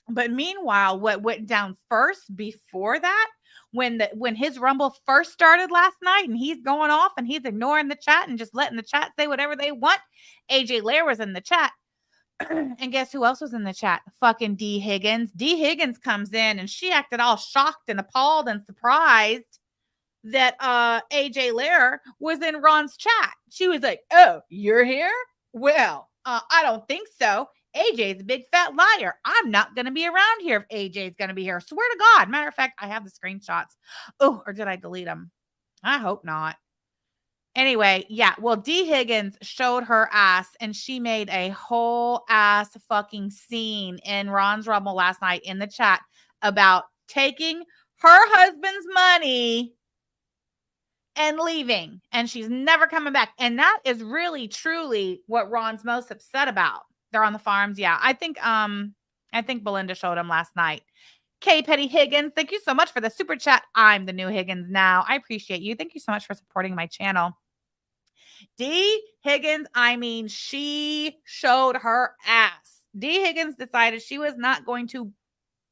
But meanwhile, what went down first before that, when his Rumble first started last night and he's going off and he's ignoring the chat and just letting the chat say whatever they want, AJ Lair was in the chat. And guess who else was in the chat? Fucking D. Higgins. D. Higgins comes in and she acted all shocked and appalled and surprised that AJ Lair was in Ron's chat. She was like, "Oh, you're here? Well, I don't think so. AJ's a big fat liar. I'm not going to be around here if AJ's going to be here. Swear to God." Matter of fact, I have the screenshots. Oh, or did I delete them? I hope not. Anyway, yeah. Well, D. Higgins showed her ass and she made a whole ass fucking scene in Ron's Rumble last night in the chat about taking her husband's money and leaving, and she's never coming back. And that is really truly what Ron's most upset about. They're on the farms. Yeah. I think Belinda showed him last night. K Petty Higgins, thank you so much for the super chat. I'm the new Higgins now. I appreciate you. Thank you so much for supporting my channel. D. Higgins, I mean, she showed her ass. D. Higgins decided she was not going to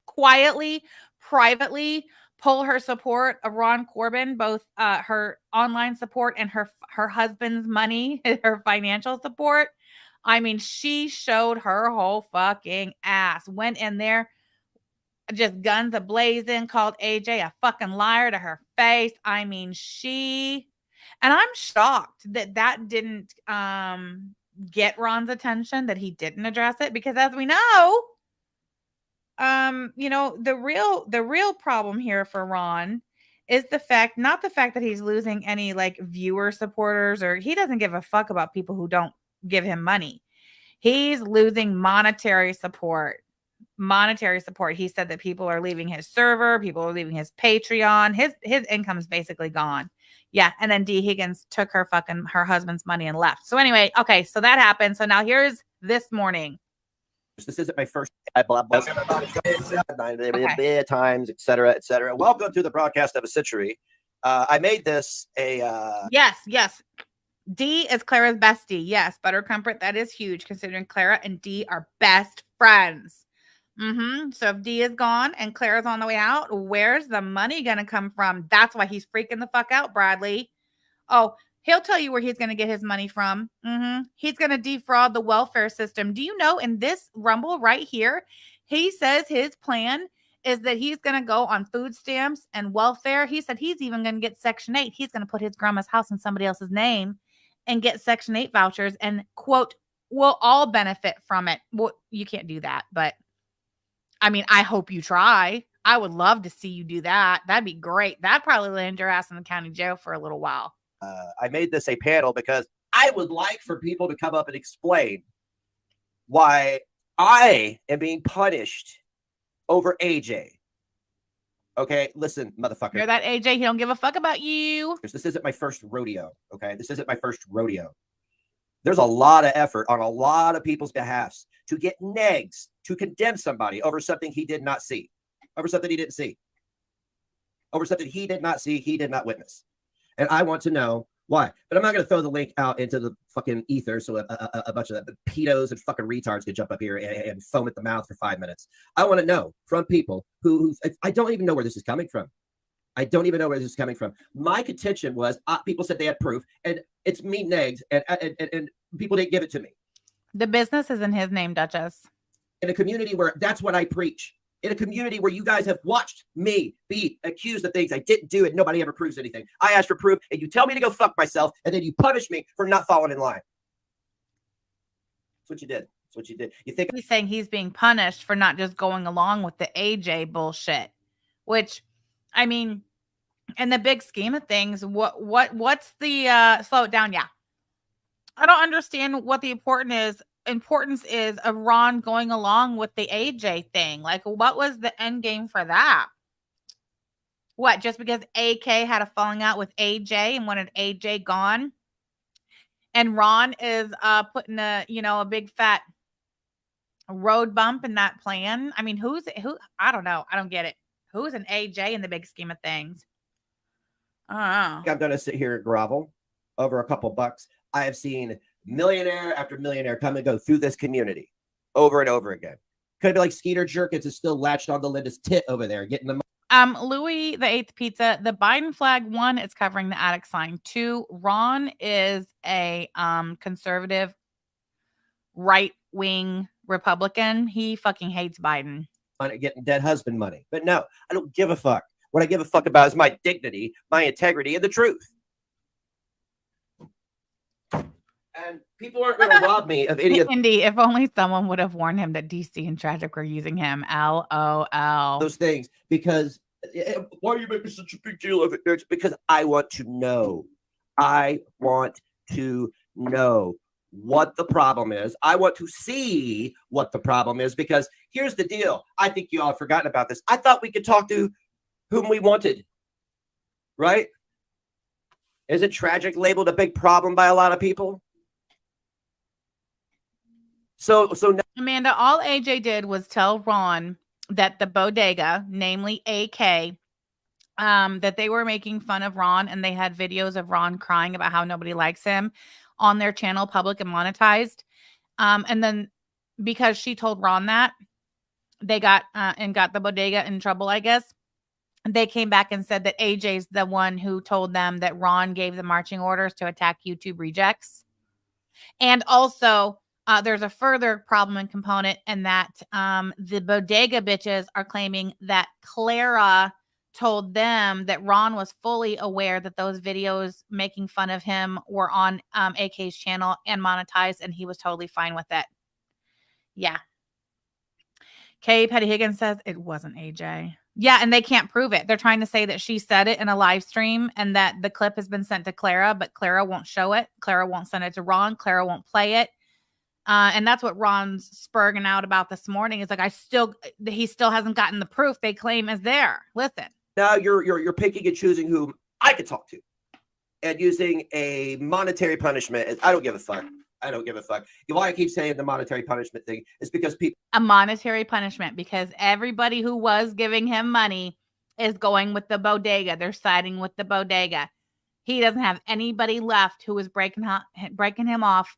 quietly, privately pull her support of Ron Corbin, both her online support and her husband's money, her financial support. I mean, she showed her whole fucking ass. Went in there, just guns a-blazing, called AJ a fucking liar to her face. I mean, and I'm shocked that didn't get Ron's attention, that he didn't address it, because as we know, the real problem here for Ron is not the fact that he's losing any like viewer supporters, or he doesn't give a fuck about people who don't give him money. He's losing monetary support. He said that people are leaving his server, people are leaving his Patreon. His income is basically gone. Yeah, and then D. Higgins took her husband's money and left. So anyway, okay, so that happened. So now here's this morning. This isn't my first blah, blah, times, etc., etc. Welcome to the broadcast of a century. I made this a yes. D is Clara's bestie. Yes, Butter Comfort. That is huge, considering Clara and D are best friends. So if D is gone and Clara's on the way out, where's the money gonna come from? That's why he's freaking the fuck out, Bradley. Oh, he'll tell you where he's going to get his money from. He's going to defraud the welfare system. Do you know, in this Rumble right here, he says his plan is that he's going to go on food stamps and welfare. He said he's even going to get Section 8. He's going to put his grandma's house in somebody else's name and get Section 8 vouchers and, quote, we'll all benefit from it. Well, you can't do that, but I mean, I hope you try. I would love to see you do that. That'd be great. That'd probably land your ass in the county jail for a little while. I made this a panel because I would like for people to come up and explain why I am being punished over AJ. Okay, listen, motherfucker. You're that AJ. He don't give a fuck about you. This isn't my first rodeo. Okay, this isn't my first rodeo. There's a lot of effort on a lot of people's behalfs to get negs to condemn somebody over something he did not see, over something he didn't see, over something he did not see, he did not witness. And I want to know why. But I'm not going to throw the link out into the fucking ether so a bunch of the pedos and fucking retards can jump up here and foam at the mouth for 5 minutes. I want to know from people who I don't even know where this is coming from. I don't even know where this is coming from. My contention was people said they had proof, and it's me negs, and people didn't give it to me. The business is in his name, Duchess. In a community where that's what I preach. In a community where you guys have watched me be accused of things I didn't do and nobody ever proves anything. I ask for proof and you tell me to go fuck myself, and then you punish me for not following in line. That's what you did. That's what you did. You think he's saying he's being punished for not just going along with the AJ bullshit, which, I mean, in the big scheme of things, what's the slow it down? Yeah. I don't understand what the importance is of Ron going along with the AJ thing. Like, what was the end game for that? What, just because AK had a falling out with AJ and wanted AJ gone? And Ron is putting a big fat road bump in that plan. I mean, who? I don't know. I don't get it. Who's an AJ in the big scheme of things? I don't know. I'm going to sit here and grovel over a couple bucks. I have seen millionaire after millionaire come and go through this community over and over again. Could be like Skeeter Jerkins is still latched onto Linda's tit over there, getting the Louis the Eighth Pizza. The Biden flag, 1, it's covering the addict sign. 2, Ron is a conservative, right wing Republican. He fucking hates Biden. Getting dead husband money, but no, I don't give a fuck. What I give a fuck about is my dignity, my integrity, and the truth. And people aren't going to rob me of any of Indy, if only someone would have warned him that DC and Tragic were using him. LOL. Those things, because why are you making such a big deal of it? It's because I want to know. I want to know what the problem is. I want to see what the problem is, because here's the deal. I think you all have forgotten about this. I thought we could talk to whom we wanted, right? Isn't Tragic labeled a big problem by a lot of people? So now, Amanda, all AJ did was tell Ron that the Bodega, namely AK, that they were making fun of Ron, and they had videos of Ron crying about how nobody likes him on their channel, public and monetized. And then because she told Ron that, they got the Bodega in trouble, I guess. They came back and said that AJ's the one who told them that Ron gave the marching orders to attack YouTube rejects. And also, there's a further problem and component in that the Bodega bitches are claiming that Clara told them that Ron was fully aware that those videos making fun of him were on AK's channel and monetized, and he was totally fine with it. Yeah. Kay Petty Higgins says it wasn't AJ. Yeah, and they can't prove it. They're trying to say that she said it in a live stream and that the clip has been sent to Clara, but Clara won't show it. Clara won't send it to Ron. Clara won't play it. And that's what Ron's spurging out about this morning. Is like, he still hasn't gotten the proof they claim is there. Listen. Now you're picking and choosing whom I could talk to, and using a monetary punishment. I don't give a fuck. I don't give a fuck. Why I keep saying the monetary punishment thing is because a monetary punishment, because everybody who was giving him money is going with the Bodega. They're siding with the Bodega. He doesn't have anybody left who is breaking him off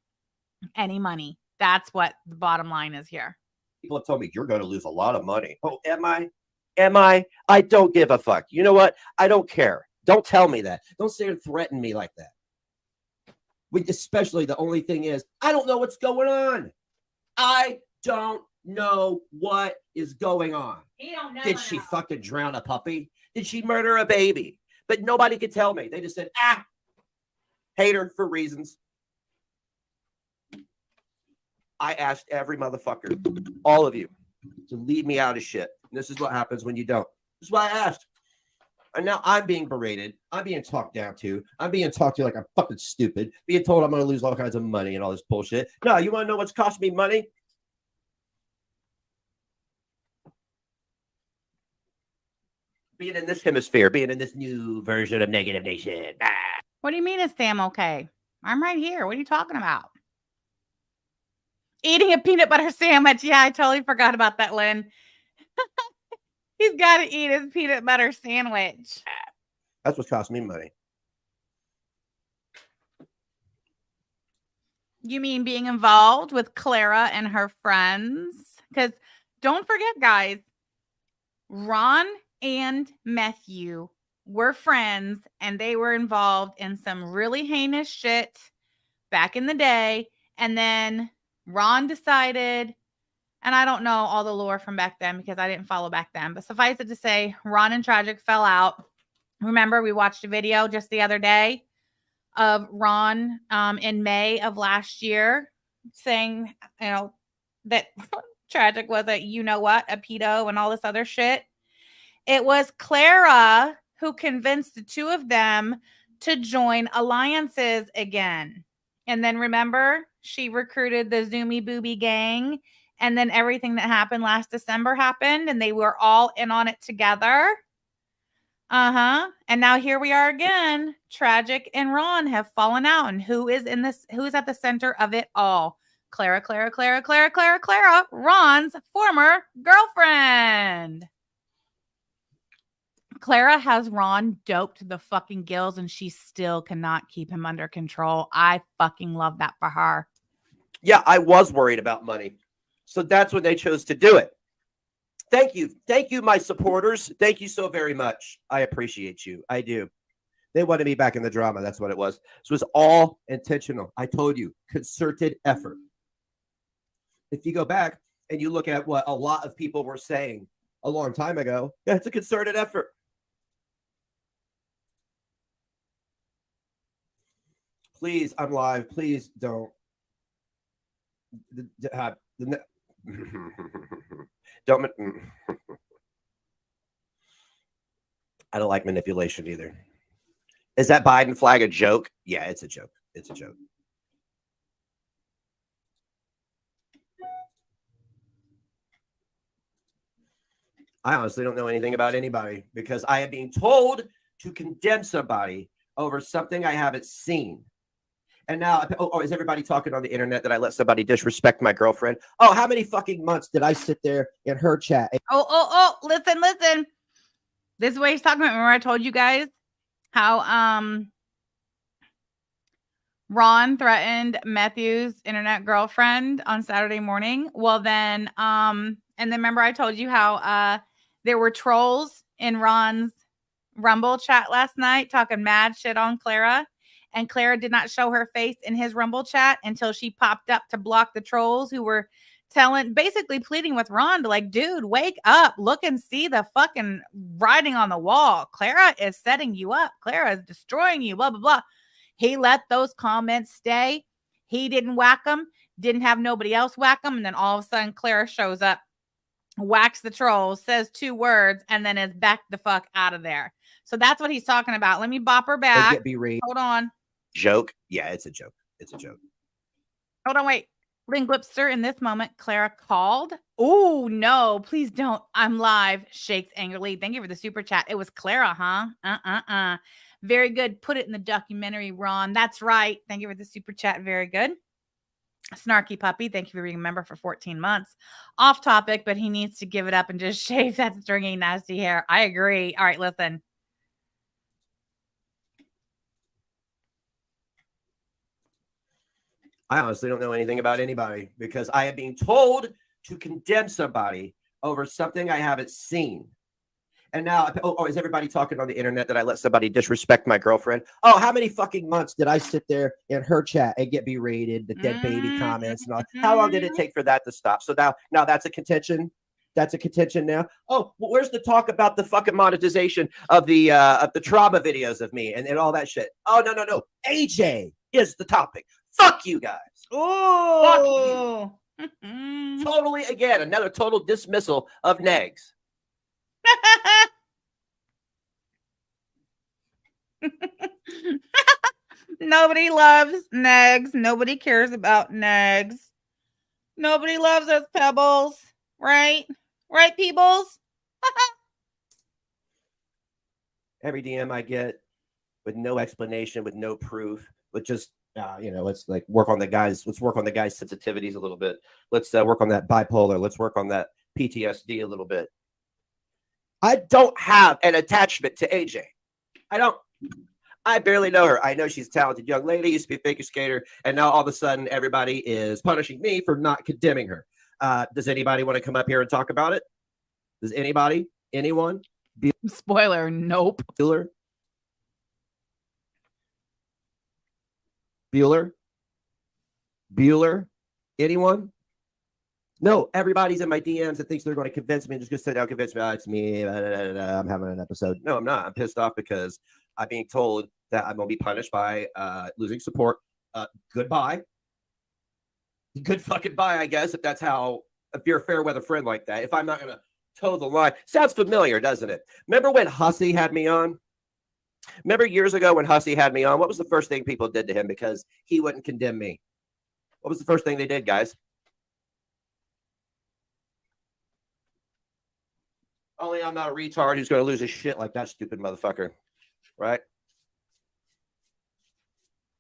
any money. That's what the bottom line is here. People have told me you're going to lose a lot of money. Oh, am I? Am I? I don't give a fuck. You know what? I don't care. Don't tell me that. Don't say and threaten me like that. Especially the only thing is, I don't know what's going on. I don't know what is going on. Did she fucking drown a puppy? Did she murder a baby? But nobody could tell me. They just said, hate her for reasons. I asked every motherfucker, all of you, to leave me out of shit. And this is what happens when you don't. This is why I asked. And now I'm being berated. I'm being talked down to. I'm being talked to like I'm fucking stupid. Being told I'm going to lose all kinds of money and all this bullshit. No, you want to know what's cost me money? Being in this hemisphere, being in this new version of Negative Nation. What do you mean is Sam okay? I'm right here. What are you talking about? Eating a peanut butter sandwich. Yeah, I totally forgot about that, Lynn. He's got to eat his peanut butter sandwich. That's what cost me money. You mean being involved with Clara and her friends? Because don't forget, guys, Ron and Matthew were friends, and they were involved in some really heinous shit back in the day. And then Ron decided, and I don't know all the lore from back then because I didn't follow back then, but suffice it to say, Ron and Tragic fell out. Remember, we watched a video just the other day of Ron in May of last year saying, that Tragic was a, a pedo and all this other shit. It was Clara who convinced the two of them to join alliances again. And then remember, she recruited the Zoomy Booby gang. And then everything that happened last December happened, and they were all in on it together. And now here we are again. Tragic and Ron have fallen out. And who is at the center of it all? Clara, Ron's former girlfriend. Clara has Ron doped to the fucking gills, and she still cannot keep him under control. I fucking love that for her. Yeah, I was worried about money. So that's when they chose to do it. Thank you. Thank you, my supporters. Thank you so very much. I appreciate you. I do. They wanted me back in the drama. That's what it was. So it was all intentional. I told you, concerted effort. If you go back and you look at what a lot of people were saying a long time ago, yeah, it's a concerted effort. Please, I'm live. Please don't. Don't. I don't like manipulation either. Is that Biden flag a joke? Yeah, it's a joke. It's a joke. I honestly don't know anything about anybody because I am being told to condemn somebody over something I haven't seen. And now, is everybody talking on the internet that I let somebody disrespect my girlfriend? Oh, how many fucking months did I sit there in her chat? Listen. This is what he's talking about. Remember I told you guys how Ron threatened Matthew's internet girlfriend on Saturday morning? Well, then, and then remember I told you how there were trolls in Ron's Rumble chat last night talking mad shit on Clara. And Clara did not show her face in his Rumble chat until she popped up to block the trolls who were basically pleading with Ron to like, dude, wake up, look and see the fucking writing on the wall. Clara is setting you up. Clara is destroying you, blah, blah, blah. He let those comments stay. He didn't whack them, didn't have nobody else whack them. And then all of a sudden Clara shows up, whacks the trolls, says 2 words, and then is back the fuck out of there. So that's what he's talking about. Let me bop her back. Hold on. Joke? Yeah, it's a joke. It's a joke. Hold on, wait. Linguipster, in this moment, Clara called. Oh, no, please don't. I'm live. Shakes angrily. Thank you for the super chat. It was Clara, huh? Very good. Put it in the documentary, Ron. That's right. Thank you for the super chat. Very good. Snarky puppy. Thank you for being a member for 14 months. Off topic, but he needs to give it up and just shave that stringy, nasty hair. I agree. All right, listen. I honestly don't know anything about anybody because I am being told to condemn somebody over something I haven't seen. And now, is everybody talking on the internet that I let somebody disrespect my girlfriend? Oh, how many fucking months did I sit there in her chat and get berated, the dead baby comments and all? How long did it take for that to stop? So now that's a contention. That's a contention now. Oh, well, where's the talk about the fucking monetization of the trauma videos of me and all that shit? Oh, no. AJ is the topic. Fuck you guys. Oh, fuck you. Totally, again, another total dismissal of negs. Nobody loves negs. Nobody cares about negs. Nobody loves us, Pebbles. Right? Right, Peebles? Every DM I get with no explanation, with no proof, with just let's like work on the guys. Let's work on the guys' sensitivities a little bit. Let's work on that bipolar. Let's work on that PTSD a little bit. I don't have an attachment to AJ. I don't. I barely know her. I know she's a talented young lady, used to be a figure skater, and now all of a sudden everybody is punishing me for not condemning her. Does anybody want to come up here and talk about it? Does anybody? Anyone? Spoiler, nope. Bueller? Anyone? No, everybody's in my DMs that thinks they're going to convince me and just going to sit down and convince me, it's me, I'm having an episode. No, I'm not. I'm pissed off because I'm being told that I'm going to be punished by losing support. Goodbye. Good fucking bye, I guess, if you're a fair weather friend like that, if I'm not going to toe the line. Sounds familiar, doesn't it? Remember when Hussey had me on? Remember years ago when Hussey had me on, what was the first thing people did to him because he wouldn't condemn me? What was the first thing they did, guys? Only I'm not a retard who's going to lose his shit like that stupid motherfucker, right?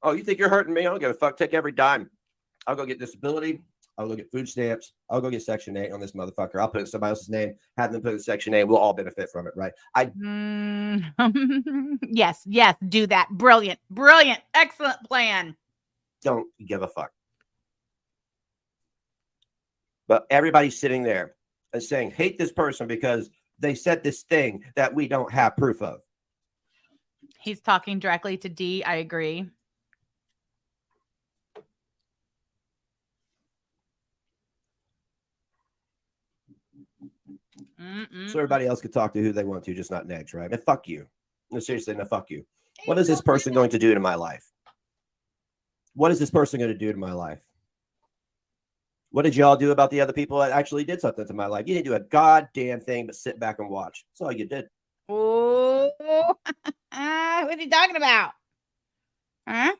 Oh, you think you're hurting me? I don't give a fuck. Take every dime. I'll go get disability. I'll go get food stamps. I'll go get Section 8 on this motherfucker. I'll put it in somebody else's name, have them put it in Section 8. We'll all benefit from it, right? Yes, do that. Brilliant. Excellent plan. Don't give a fuck. But everybody's sitting there and saying, hate this person because they said this thing that we don't have proof of. He's talking directly to D. I agree. So everybody else could talk to who they want to, just not Negs, right? And fuck you. No, seriously, no, fuck you. What is this person going to do to my life? What is this person going to do to my life? What did y'all do about the other people that actually did something to my life? You didn't do a goddamn thing but sit back and watch. That's all you did. Oh, what's he talking about? Huh?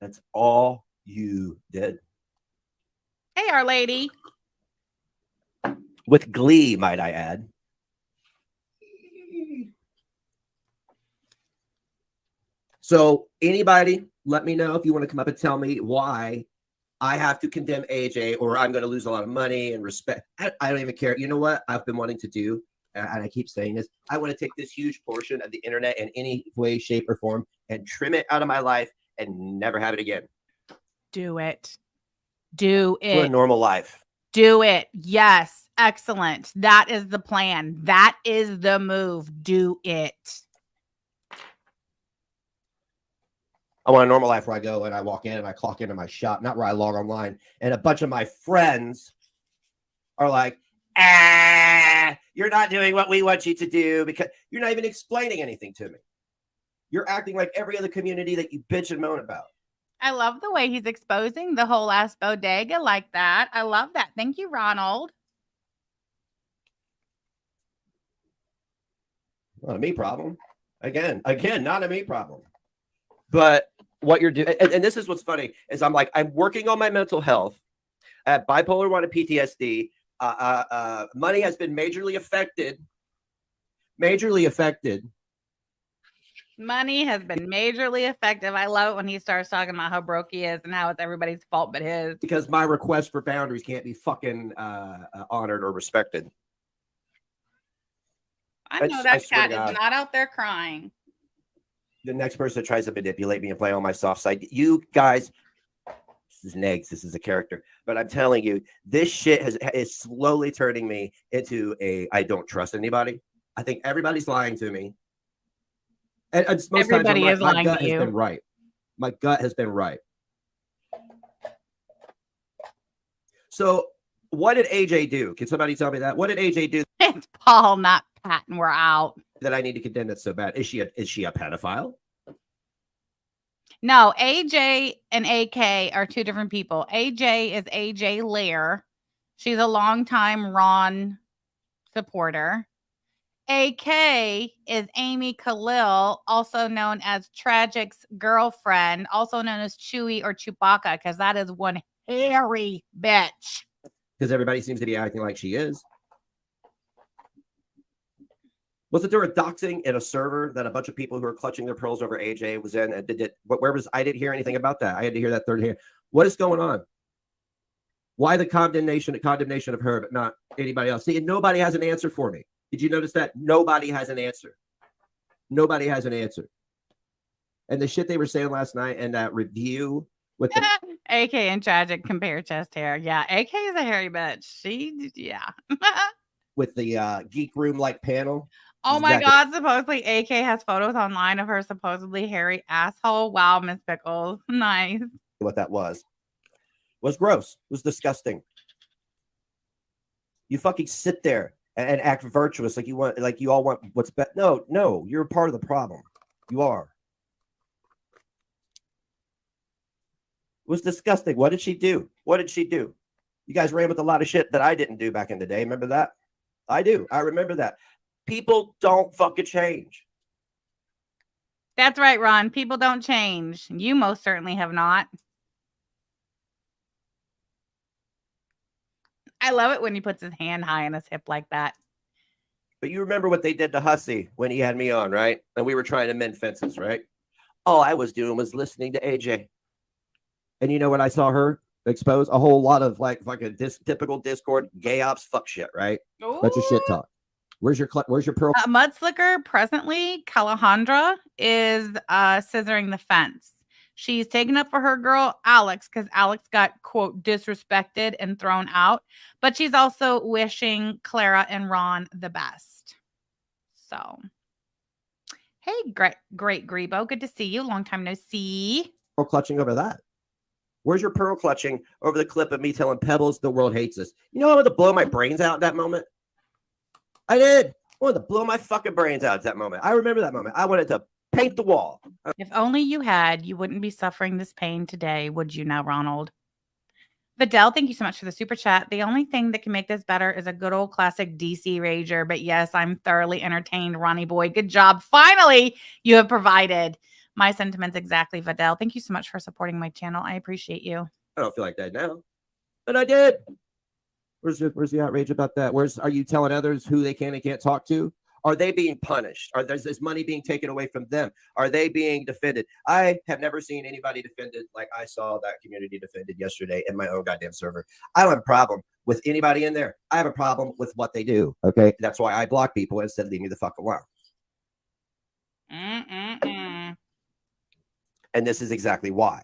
That's all you did. Hey, Our Lady. With glee, might I add. So anybody, let me know if you want to come up and tell me why I have to condemn AJ or I'm going to lose a lot of money and respect. I don't even care. You know what I've been wanting to do? And I keep saying this. I want to take this huge portion of the internet in any way, shape, or form and trim it out of my life and never have it again. Do it. Do it. For a normal life. Do it. Yes. Excellent. That is the plan. That is the move. Do it. I want a normal life where I go and I walk in and I clock into my shop, not where I log online. And a bunch of my friends are like, you're not doing what we want you to do because you're not even explaining anything to me. You're acting like every other community that you bitch and moan about. I love the way he's exposing the whole ass bodega like that. I love that. Thank you, Ronald. Not a me problem. Again, not a me problem. But what you're doing, and this is what's funny, is I'm working on my mental health. I have bipolar 1 and PTSD. Money has been majorly affected. Money has been majorly effective. I love it when he starts talking about how broke he is and how it's everybody's fault but his. Because my request for boundaries can't be fucking honored or respected. I know that cat is not out there crying. The next person that tries to manipulate me and play on my soft side, you guys, this is Negs, this is a character, but I'm telling you, this shit is slowly turning me into I don't trust anybody. I think everybody's lying to me. And most everybody times is lying my gut to you. has been right. My gut has been right. So what did AJ do? Can somebody tell me that? What did AJ do? It's Paul, not Pat, and we're out. That I need to condemn that so bad. Is she a pedophile? No, AJ and AK are two different people. AJ is AJ Lair. She's a longtime Ron supporter. AK is Amy Khalil, also known as Tragic's girlfriend, also known as Chewie or Chewbacca, because that is one hairy bitch. Because everybody seems to be acting like she is. Wasn't there a doxing in a server that a bunch of people who are clutching their pearls over AJ was in? And I didn't hear anything about that. I had to hear that third hand. What is going on? Why the condemnation of her, but not anybody else? See, and nobody has an answer for me. Did you notice that? Nobody has an answer. Nobody has an answer. And the shit they were saying last night in that review with the AK and Tragic compare chest hair. Yeah, AK is a hairy bitch. Yeah. with the geek room like panel. Oh my God, supposedly AK has photos online of her supposedly hairy asshole. Wow, Miss Pickles. Nice. What that was gross. It was disgusting. You fucking sit there and act virtuous like you all want what's best. No, you're a part of the problem. You are. It was disgusting. What did she do? You guys ran with a lot of shit that I didn't do back in the day. Remember that? I do. I remember that. People don't fucking change. That's right, Ron. People don't change. You most certainly have not. I love it when he puts his hand high on his hip like that. But you remember what they did to Hussey when he had me on, right? And we were trying to mend fences, right? All I was doing was listening to AJ. And you know what I saw her expose? A whole lot of like fucking typical Discord gay ops fuck shit, right? Ooh. Bunch of shit talk. Where's your pearl? Mudslicker presently, Calandra is scissoring the fence. She's taken up for her girl, Alex, because Alex got, quote, disrespected and thrown out. But she's also wishing Clara and Ron the best. So, hey, great Grebo. Good to see you. Long time no see. Pearl clutching over that. Where's your pearl clutching over the clip of me telling Pebbles the world hates us? You know, I wanted to blow my brains out at that moment. I did. I wanted to blow my fucking brains out at that moment. I remember that moment. I wanted to paint the wall. If only you had, you wouldn't be suffering this pain today, would you now, Ronald? Vidal, thank you so much for the super chat. The only thing that can make this better is a good old classic DC Rager. But yes, I'm thoroughly entertained, Ronnie boy. Good job. Finally, you have provided my sentiments exactly, Vidal. Thank you so much for supporting my channel. I appreciate you. I don't feel like that now, but I did. Where's the outrage about that? Are you telling others who they can and can't talk to? Are they being punished? Is money being taken away from them? Are they being defended? I have never seen anybody defended like I saw that community defended yesterday in my own goddamn server. I don't have a problem with anybody in there. I have a problem with what they do. Okay, that's why I block people instead of leave me the fuck alone. And this is exactly why.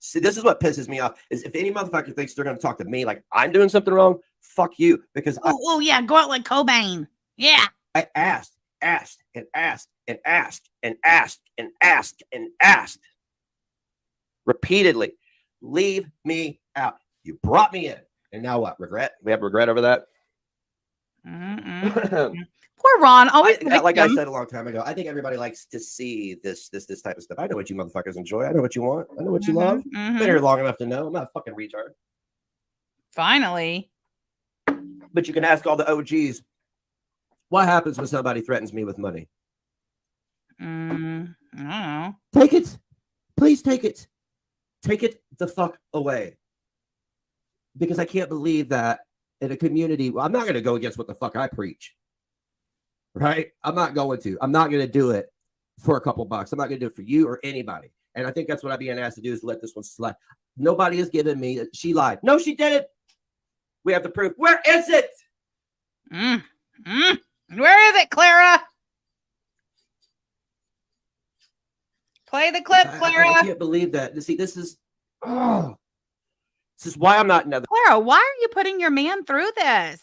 See, this is what pisses me off, is if any motherfucker thinks they're going to talk to me like I'm doing something wrong, fuck you. Because oh yeah, go out like Cobain. Yeah. I asked repeatedly, leave me out. You brought me in. And now what? Regret? We have regret over that? Poor Ron. Always like I said a long time ago, I think everybody likes to see this type of stuff. I know what you motherfuckers enjoy. I know what you want. I know what you love. Been here long enough to know. I'm not a fucking retard. Finally. But you can ask all the OGs, what happens when somebody threatens me with money? I don't know. Take it. Please take it. Take it the fuck away. Because I can't believe that in a community, I'm not going to go against what the fuck I preach. Right? I'm not going to do it for a couple bucks. I'm not going to do it for you or anybody. And I think that's what I'm being asked to do, is let this one slide. Nobody has given me, she lied. No, she didn't. We have the proof. Where is it? Where is it, Clara? Play the clip, Clara. I can't believe that. See, this is why I'm not another. Clara, why are you putting your man through this?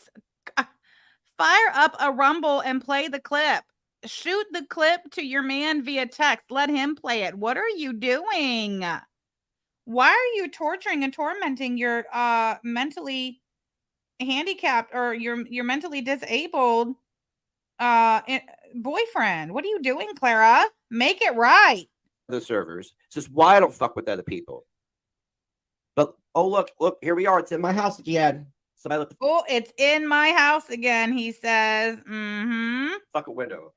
Fire up a Rumble and play the clip. Shoot the clip to your man via text. Let him play it. What are you doing? Why are you torturing and tormenting your mentally handicapped or your mentally disabled boyfriend? What are you doing, Clara? Make it right. The servers. It's just why I don't fuck with other people. But oh look, here we are. It's in my house again. Somebody look. Oh, it's in my house again. He says, Fuck a window.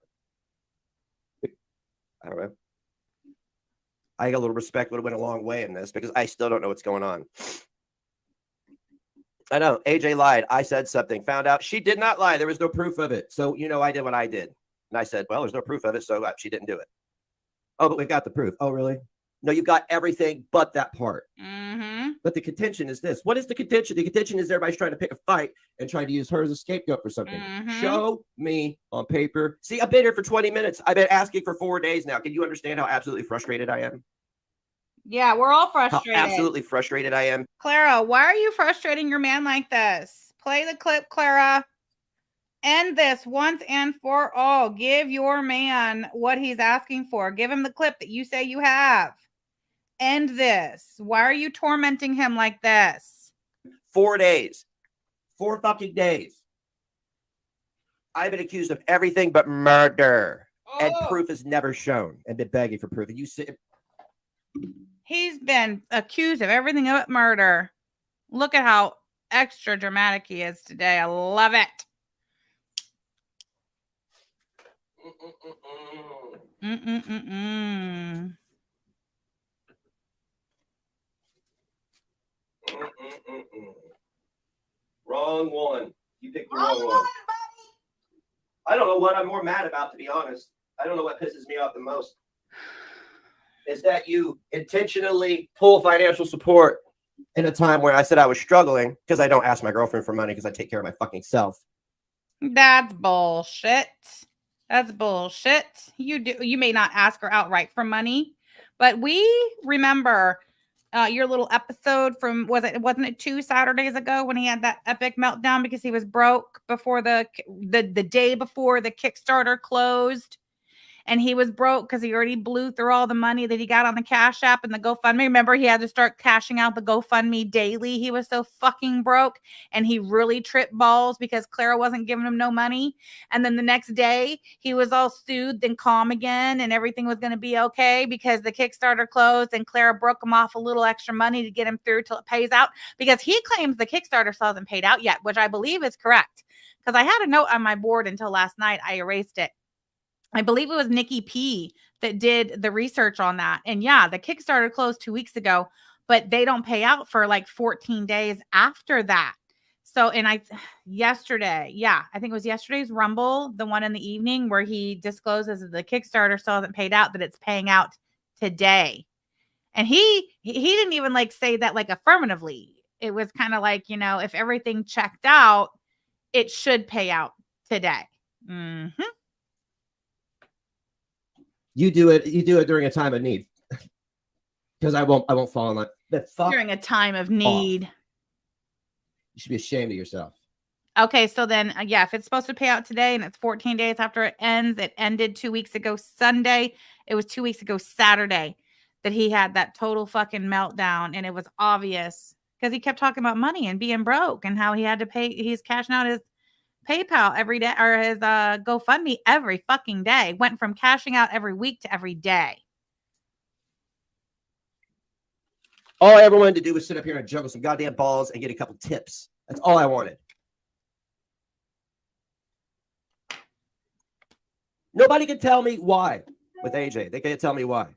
I don't know. I got a little respect. Would have went a long way in this because I still don't know what's going on. I know AJ lied. I said something. Found out she did not lie. There was no proof of it. So I did what I did, and I said, well, there's no proof of it, so she didn't do it. Oh, but we've got the proof. Oh, really? No, you've got everything but that part. But the contention is this. What is the contention? The contention is everybody's trying to pick a fight and trying to use her as a scapegoat for something. Show me on paper. See, I've been here for 20 minutes. I've been asking for 4 days now. Can you understand how absolutely frustrated I am? Yeah, we're all frustrated. How absolutely frustrated I am. Clara, why are you frustrating your man like this? Play the clip, Clara. End this once and for all. Give your man what he's asking for. Give him the clip that you say you have. End this. Why are you tormenting him like this? 4 days. 4 fucking days. I've been accused of everything but murder. And proof is never shown. And been begging for proof. And you see, he's been accused of everything but murder. Look at how extra dramatic he is today. I love it. Wrong one. You picked the wrong one. I don't know what I'm more mad about, to be honest. I don't know what pisses me off the most. Is that you intentionally pull financial support in a time where I said I was struggling because I don't ask my girlfriend for money because I take care of my fucking self. That's bullshit. That's bullshit. You may not ask her outright for money, but we remember your little episode from wasn't it 2 Saturdays ago when he had that epic meltdown because he was broke before the day before the Kickstarter closed. And he was broke because he already blew through all the money that he got on the Cash App and the GoFundMe. Remember, he had to start cashing out the GoFundMe daily. He was so fucking broke, and he really tripped balls because Clara wasn't giving him no money. And then the next day, he was all soothed and calm again, and everything was going to be okay because the Kickstarter closed, and Clara broke him off a little extra money to get him through till it pays out because he claims the Kickstarter still hasn't paid out yet, which I believe is correct because I had a note on my board until last night. I erased it. I believe it was Nikki P that did the research on that. And yeah, the Kickstarter closed 2 weeks ago, but they don't pay out for like 14 days after that. So, and I think it was yesterday's Rumble, the one in the evening where he discloses that the Kickstarter still hasn't paid out, that it's paying out today. And he didn't even like say that like affirmatively. It was kind of like, if everything checked out, it should pay out today. Mm-hmm. You do it during a time of need. Because I won't fall in line. During a time of need. You should be ashamed of yourself. Okay, so then, if it's supposed to pay out today and it's 14 days after it ends, it ended 2 weeks ago Sunday. It was 2 weeks ago Saturday that he had that total fucking meltdown. And it was obvious because he kept talking about money and being broke and how he had to pay. He's cashing out his PayPal every day, or his GoFundMe every fucking day. Went from cashing out every week to every day. All I ever wanted to do was sit up here and juggle some goddamn balls and get a couple tips. That's all I wanted. Nobody can tell me why with AJ. They can't tell me why.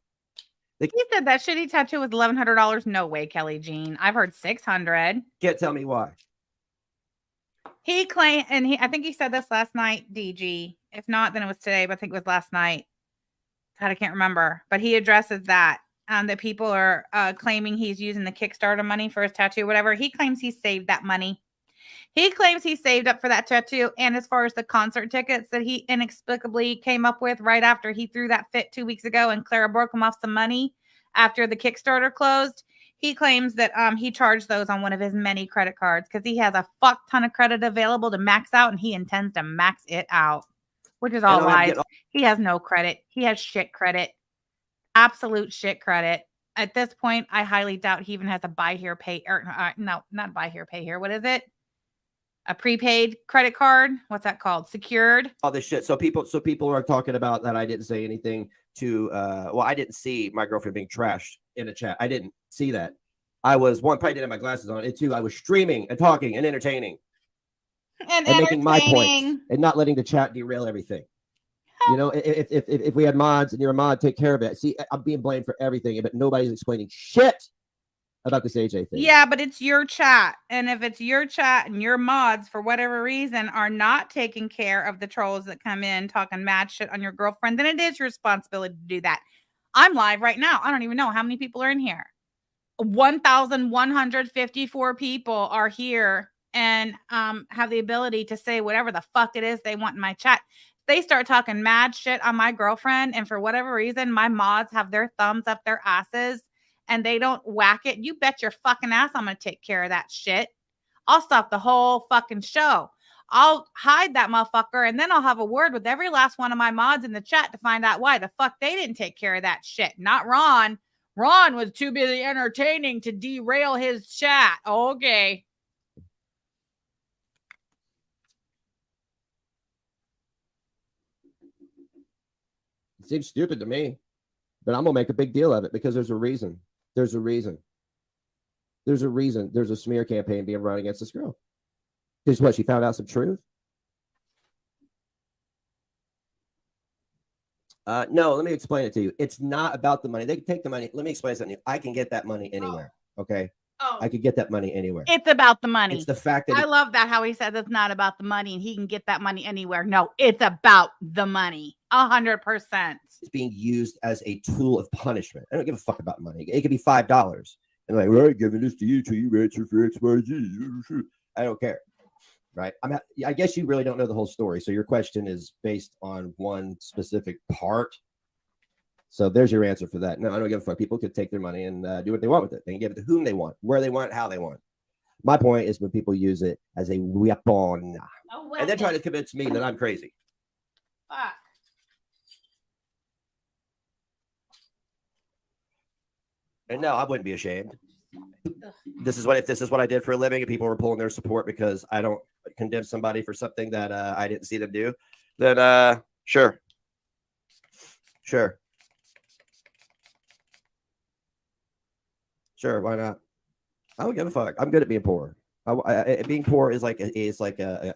He said that shitty tattoo was $1,100. No way, Kelly Jean. I've heard $600. Can't tell me why. He claimed, and I think he said this last night, DG. If not, then it was today, but I think it was last night. God, I can't remember. But he addresses that people are claiming he's using the Kickstarter money for his tattoo, whatever. He claims he saved that money. He claims he saved up for that tattoo. And as far as the concert tickets that he inexplicably came up with right after he threw that fit 2 weeks ago and Clara broke him off some money after the Kickstarter closed, he claims that he charged those on one of his many credit cards because he has a fuck ton of credit available to max out, and he intends to max it out, which is all lies. He has no credit. He has shit credit. Absolute shit credit. At this point, I highly doubt he even has a buy here, pay, or no, not buy here, pay here. What is it? A prepaid credit card? What's that called? Secured? All this shit. So people are talking about that I didn't say anything to I didn't see my girlfriend being trashed in a chat. I didn't see that. I was probably didn't have my glasses on. And two, I was streaming and talking and entertaining. And making my points and not letting the chat derail everything. If we had mods and you're a mod, take care of it. See, I'm being blamed for everything, but nobody's explaining shit about this AJ thing. Yeah, but it's your chat. And if it's your chat and your mods, for whatever reason, are not taking care of the trolls that come in talking mad shit on your girlfriend, then it is your responsibility to do that. I'm live right now. I don't even know how many people are in here. 1,154 people are here and have the ability to say whatever the fuck it is they want in my chat. They start talking mad shit on my girlfriend, and for whatever reason, my mods have their thumbs up their asses and they don't whack it. You bet your fucking ass I'm going to take care of that shit. I'll stop the whole fucking show. I'll hide that motherfucker, and then I'll have a word with every last one of my mods in the chat to find out why the fuck they didn't take care of that shit. Not Ron. Ron was too busy entertaining to derail his chat. Okay. It seems stupid to me, but I'm going to make a big deal of it because there's a reason. There's a reason. There's a reason. There's a smear campaign being run against this girl. Because what? She found out some truth? No, let me explain it to you. It's not about the money. They can take the money. Let me explain something. I can get that money anywhere. Okay. I could get that money anywhere. It's about the money. It's the fact that I love that how he says it's not about the money and he can get that money anywhere. No, it's about the money. 100%. It's being used as a tool of punishment. I don't give a fuck about money. It could be $5. And like, well, I'm giving this to you till you answer for XYZ. I don't care. Right. I guess you really don't know the whole story. So your question is based on one specific part. So there's your answer for that. No, I don't give a fuck. People could take their money and do what they want with it. They can give it to whom they want, where they want, how they want. My point is when people use it as a weapon and then try to convince me that I'm crazy. Fuck. And no, I wouldn't be ashamed. If this is what I did for a living and people were pulling their support because I don't condemn somebody for something that I didn't see them do, then sure. Sure, why not? I don't give a fuck. I'm good at being poor. Being poor is like it's like an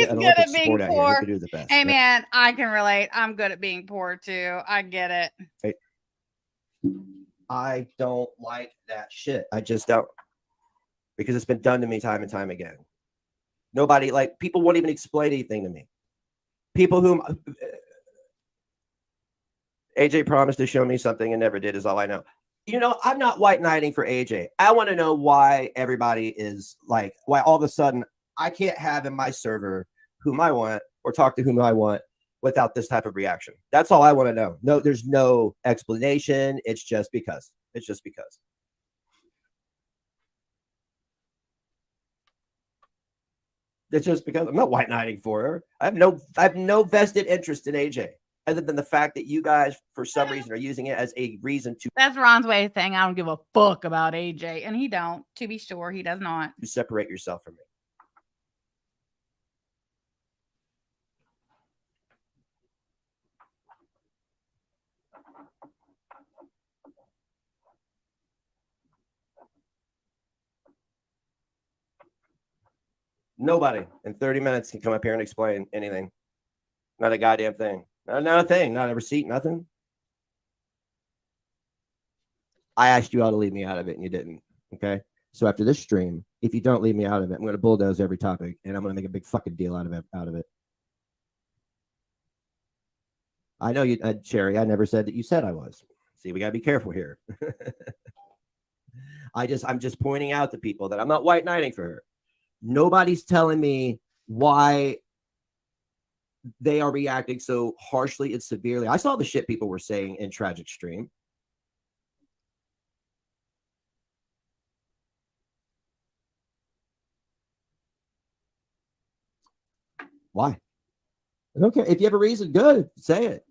Olympic sport out here. Who can do the best? Hey man, I can relate. I'm good at being poor too. I get it. Hey, I don't like that shit. I just don't, because it's been done to me time and time again. Nobody, like, people won't even explain anything to me. People whom AJ promised to show me something and never did is all I know. You know, I'm not white knighting for AJ. I want to know why everybody is like, why all of a sudden I can't have in my server whom I want or talk to whom I want without this type of reaction. That's all I want to know. No, there's no explanation. It's just because. It's just because. It's just because I'm not white knighting for her. I have no vested interest in AJ. Other than the fact that you guys, for some reason, are using it as a reason to... That's Ron's way of saying I don't give a fuck about AJ. And he don't. To be sure, he does not. You separate yourself from me. Nobody in 30 minutes can come up here and explain anything. Not a goddamn thing. Not a thing. Not a receipt. Nothing. I asked you all to leave me out of it, and you didn't. Okay? So after this stream, if you don't leave me out of it, I'm going to bulldoze every topic, and I'm going to make a big fucking deal out of it. I know you, Cherry. I never said that you said I was. See, we got to be careful here. I'm just pointing out to people that I'm not white knighting for her. Nobody's telling me why they are reacting so harshly and severely. I saw the shit people were saying in Tragic Stream. Why? I don't care. If you have a reason, good, say it.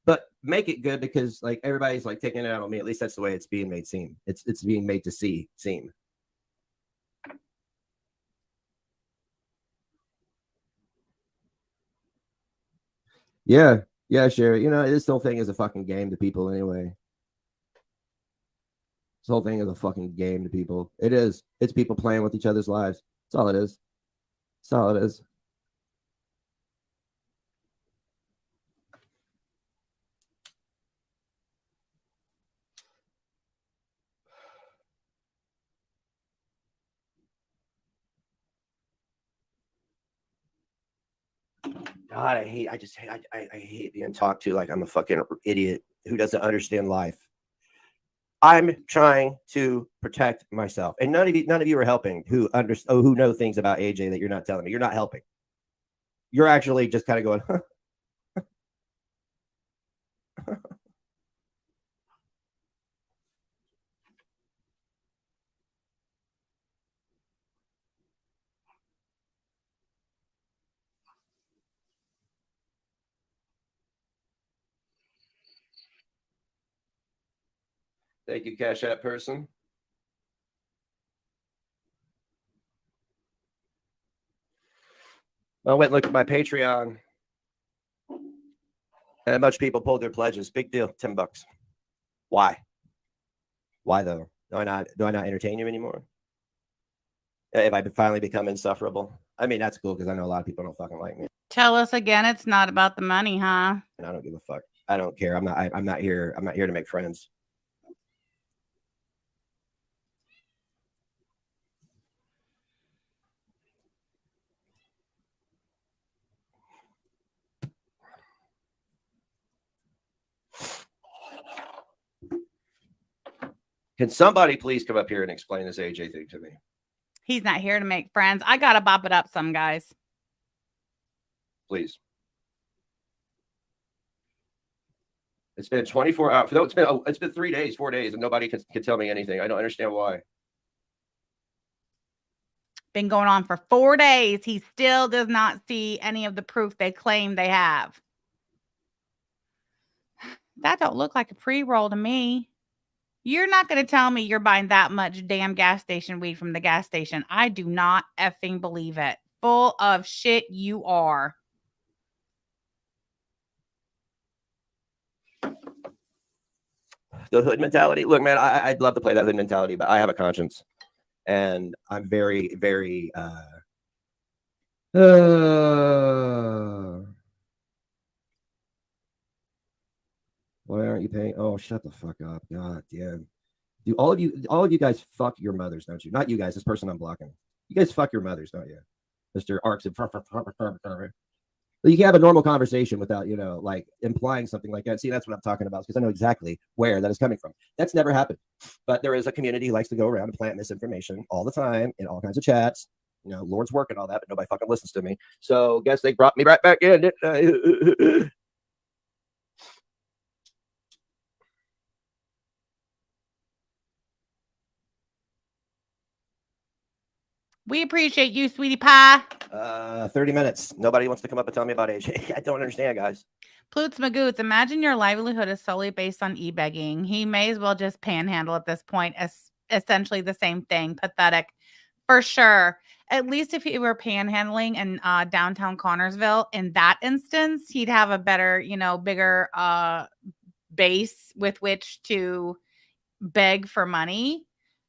But make it good, because like everybody's like taking it out on me. At least that's the way it's being made seem. It's being made to seem. Yeah, Sherry. You know, this whole thing is a fucking game to people anyway. This whole thing is a fucking game to people. It is. It's people playing with each other's lives. That's all it is. That's all it is. God, I hate being talked to like I'm a fucking idiot who doesn't understand life. I'm trying to protect myself, and none of you are helping. Who know things about AJ that you're not telling me? You're not helping. You're actually just kind of going, huh? Thank you, Cash App person. I went and looked at my Patreon, and a bunch of people pulled their pledges. Big deal, $10. Why? Why though? Do I not entertain you anymore? If I finally become insufferable? I mean, that's cool because I know a lot of people don't fucking like me. Tell us again, it's not about the money, huh? And I don't give a fuck. I don't care. I'm not here to make friends. Can somebody please come up here and explain this AJ thing to me? He's not here to make friends. I gotta bop it up some, guys. Please. It's been 24 hours. No, it's been 3 days, 4 days, and nobody can tell me anything. I don't understand why. Been going on for 4 days. He still does not see any of the proof they claim they have. That don't look like a pre-roll to me. You're not going to tell me you're buying that much damn gas station weed from the gas station. I do not effing believe it. Full of shit you are. The hood mentality. Look, man, I'd love to play that hood mentality, but I have a conscience. And I'm very, very why aren't you paying? Oh, shut the fuck up. God damn. Do all of you guys fuck your mothers, don't you? Not you guys, this person I'm blocking. You guys fuck your mothers, don't you? Mr. Arcs and you can have a normal conversation without, like implying something like that. See, that's what I'm talking about, because I know exactly where that is coming from. That's never happened. But there is a community who likes to go around and plant misinformation all the time in all kinds of chats. Lord's work and all that, but nobody fucking listens to me. So guess they brought me right back in. We appreciate you, sweetie pie. 30 minutes. Nobody wants to come up and tell me about AJ. I don't understand, guys. Ploots Magoots, imagine your livelihood is solely based on e-begging. He may as well just panhandle at this point, as essentially the same thing. Pathetic. For sure. At least if he were panhandling in downtown Connorsville, in that instance, he'd have a better, bigger base with which to beg for money,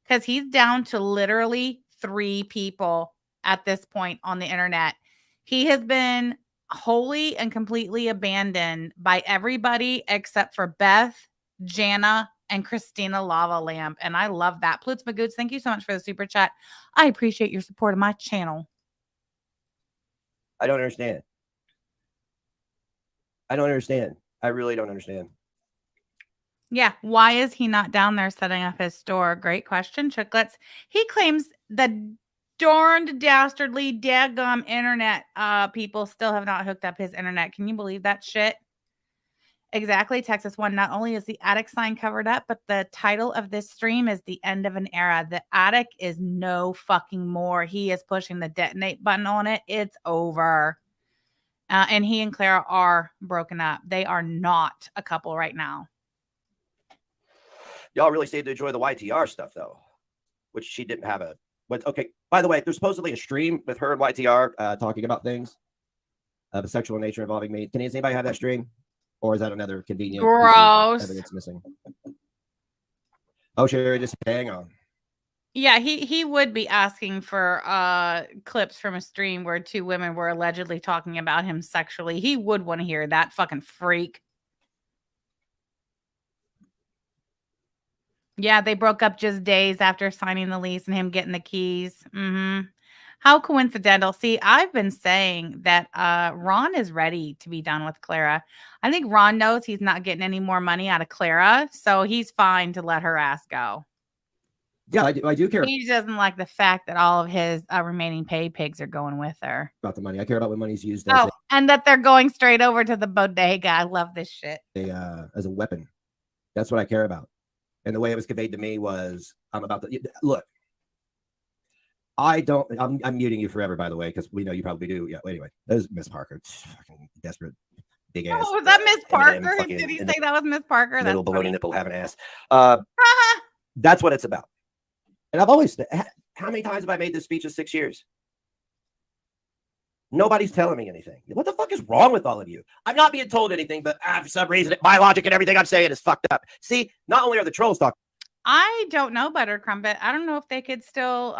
because he's down to literally 3 people at this point on the internet. He has been wholly and completely abandoned by everybody except for Beth, Jana, and Christina Lava Lamp. And I love that. Ploots Magoots, thank you so much for the super chat. I appreciate your support of my channel. I don't understand. I really don't understand. Yeah. Why is he not down there setting up his store? Great question, Chicklets. He claims the darned dastardly daggum internet people still have not hooked up his internet. Can you believe that shit? Exactly. Texas One. Not only is the attic sign covered up, but the title of this stream is The End of an Era. The attic is no fucking more. He is pushing the detonate button on it. It's over. And he and Clara are broken up. They are not a couple right now. Y'all really seem to enjoy the YTR stuff, though, which she didn't have a. But okay, by the way, there's supposedly a stream with her and YTR talking about things of a sexual nature involving me. Does anybody have that stream? Or is that another convenient gross evidence missing? Oh, Sherry, just hang on. Yeah, he would be asking for clips from a stream where 2 women were allegedly talking about him sexually. He would want to hear that, fucking freak. Yeah, they broke up just days after signing the lease and him getting the keys. How coincidental. See, I've been saying that Ron is ready to be done with Clara. I think Ron knows he's not getting any more money out of Clara, so he's fine to let her ass go. Yeah, I do care. He doesn't like the fact that all of his remaining pay pigs are going with her. About the money. I care about when money's used and that they're going straight over to the bodega. I love this shit. As a weapon. That's what I care about. And the way it was conveyed to me was, I'm about to look. I'm muting you forever, by the way, because we know you probably do. Yeah. Well, anyway, that was Miss Parker. Fucking desperate, big ass. Oh, was that Miss Parker? Did he say that was Miss Parker? Little baloney nipple having ass. That's what it's about. And I've always. How many times have I made this speech in 6 years? Nobody's telling me anything. What the fuck is wrong with all of you? I'm not being told anything, but for some reason, my logic and everything I'm saying is fucked up. See, not only are the trolls talking. I don't know, Butter Crumpet. I don't know if they could still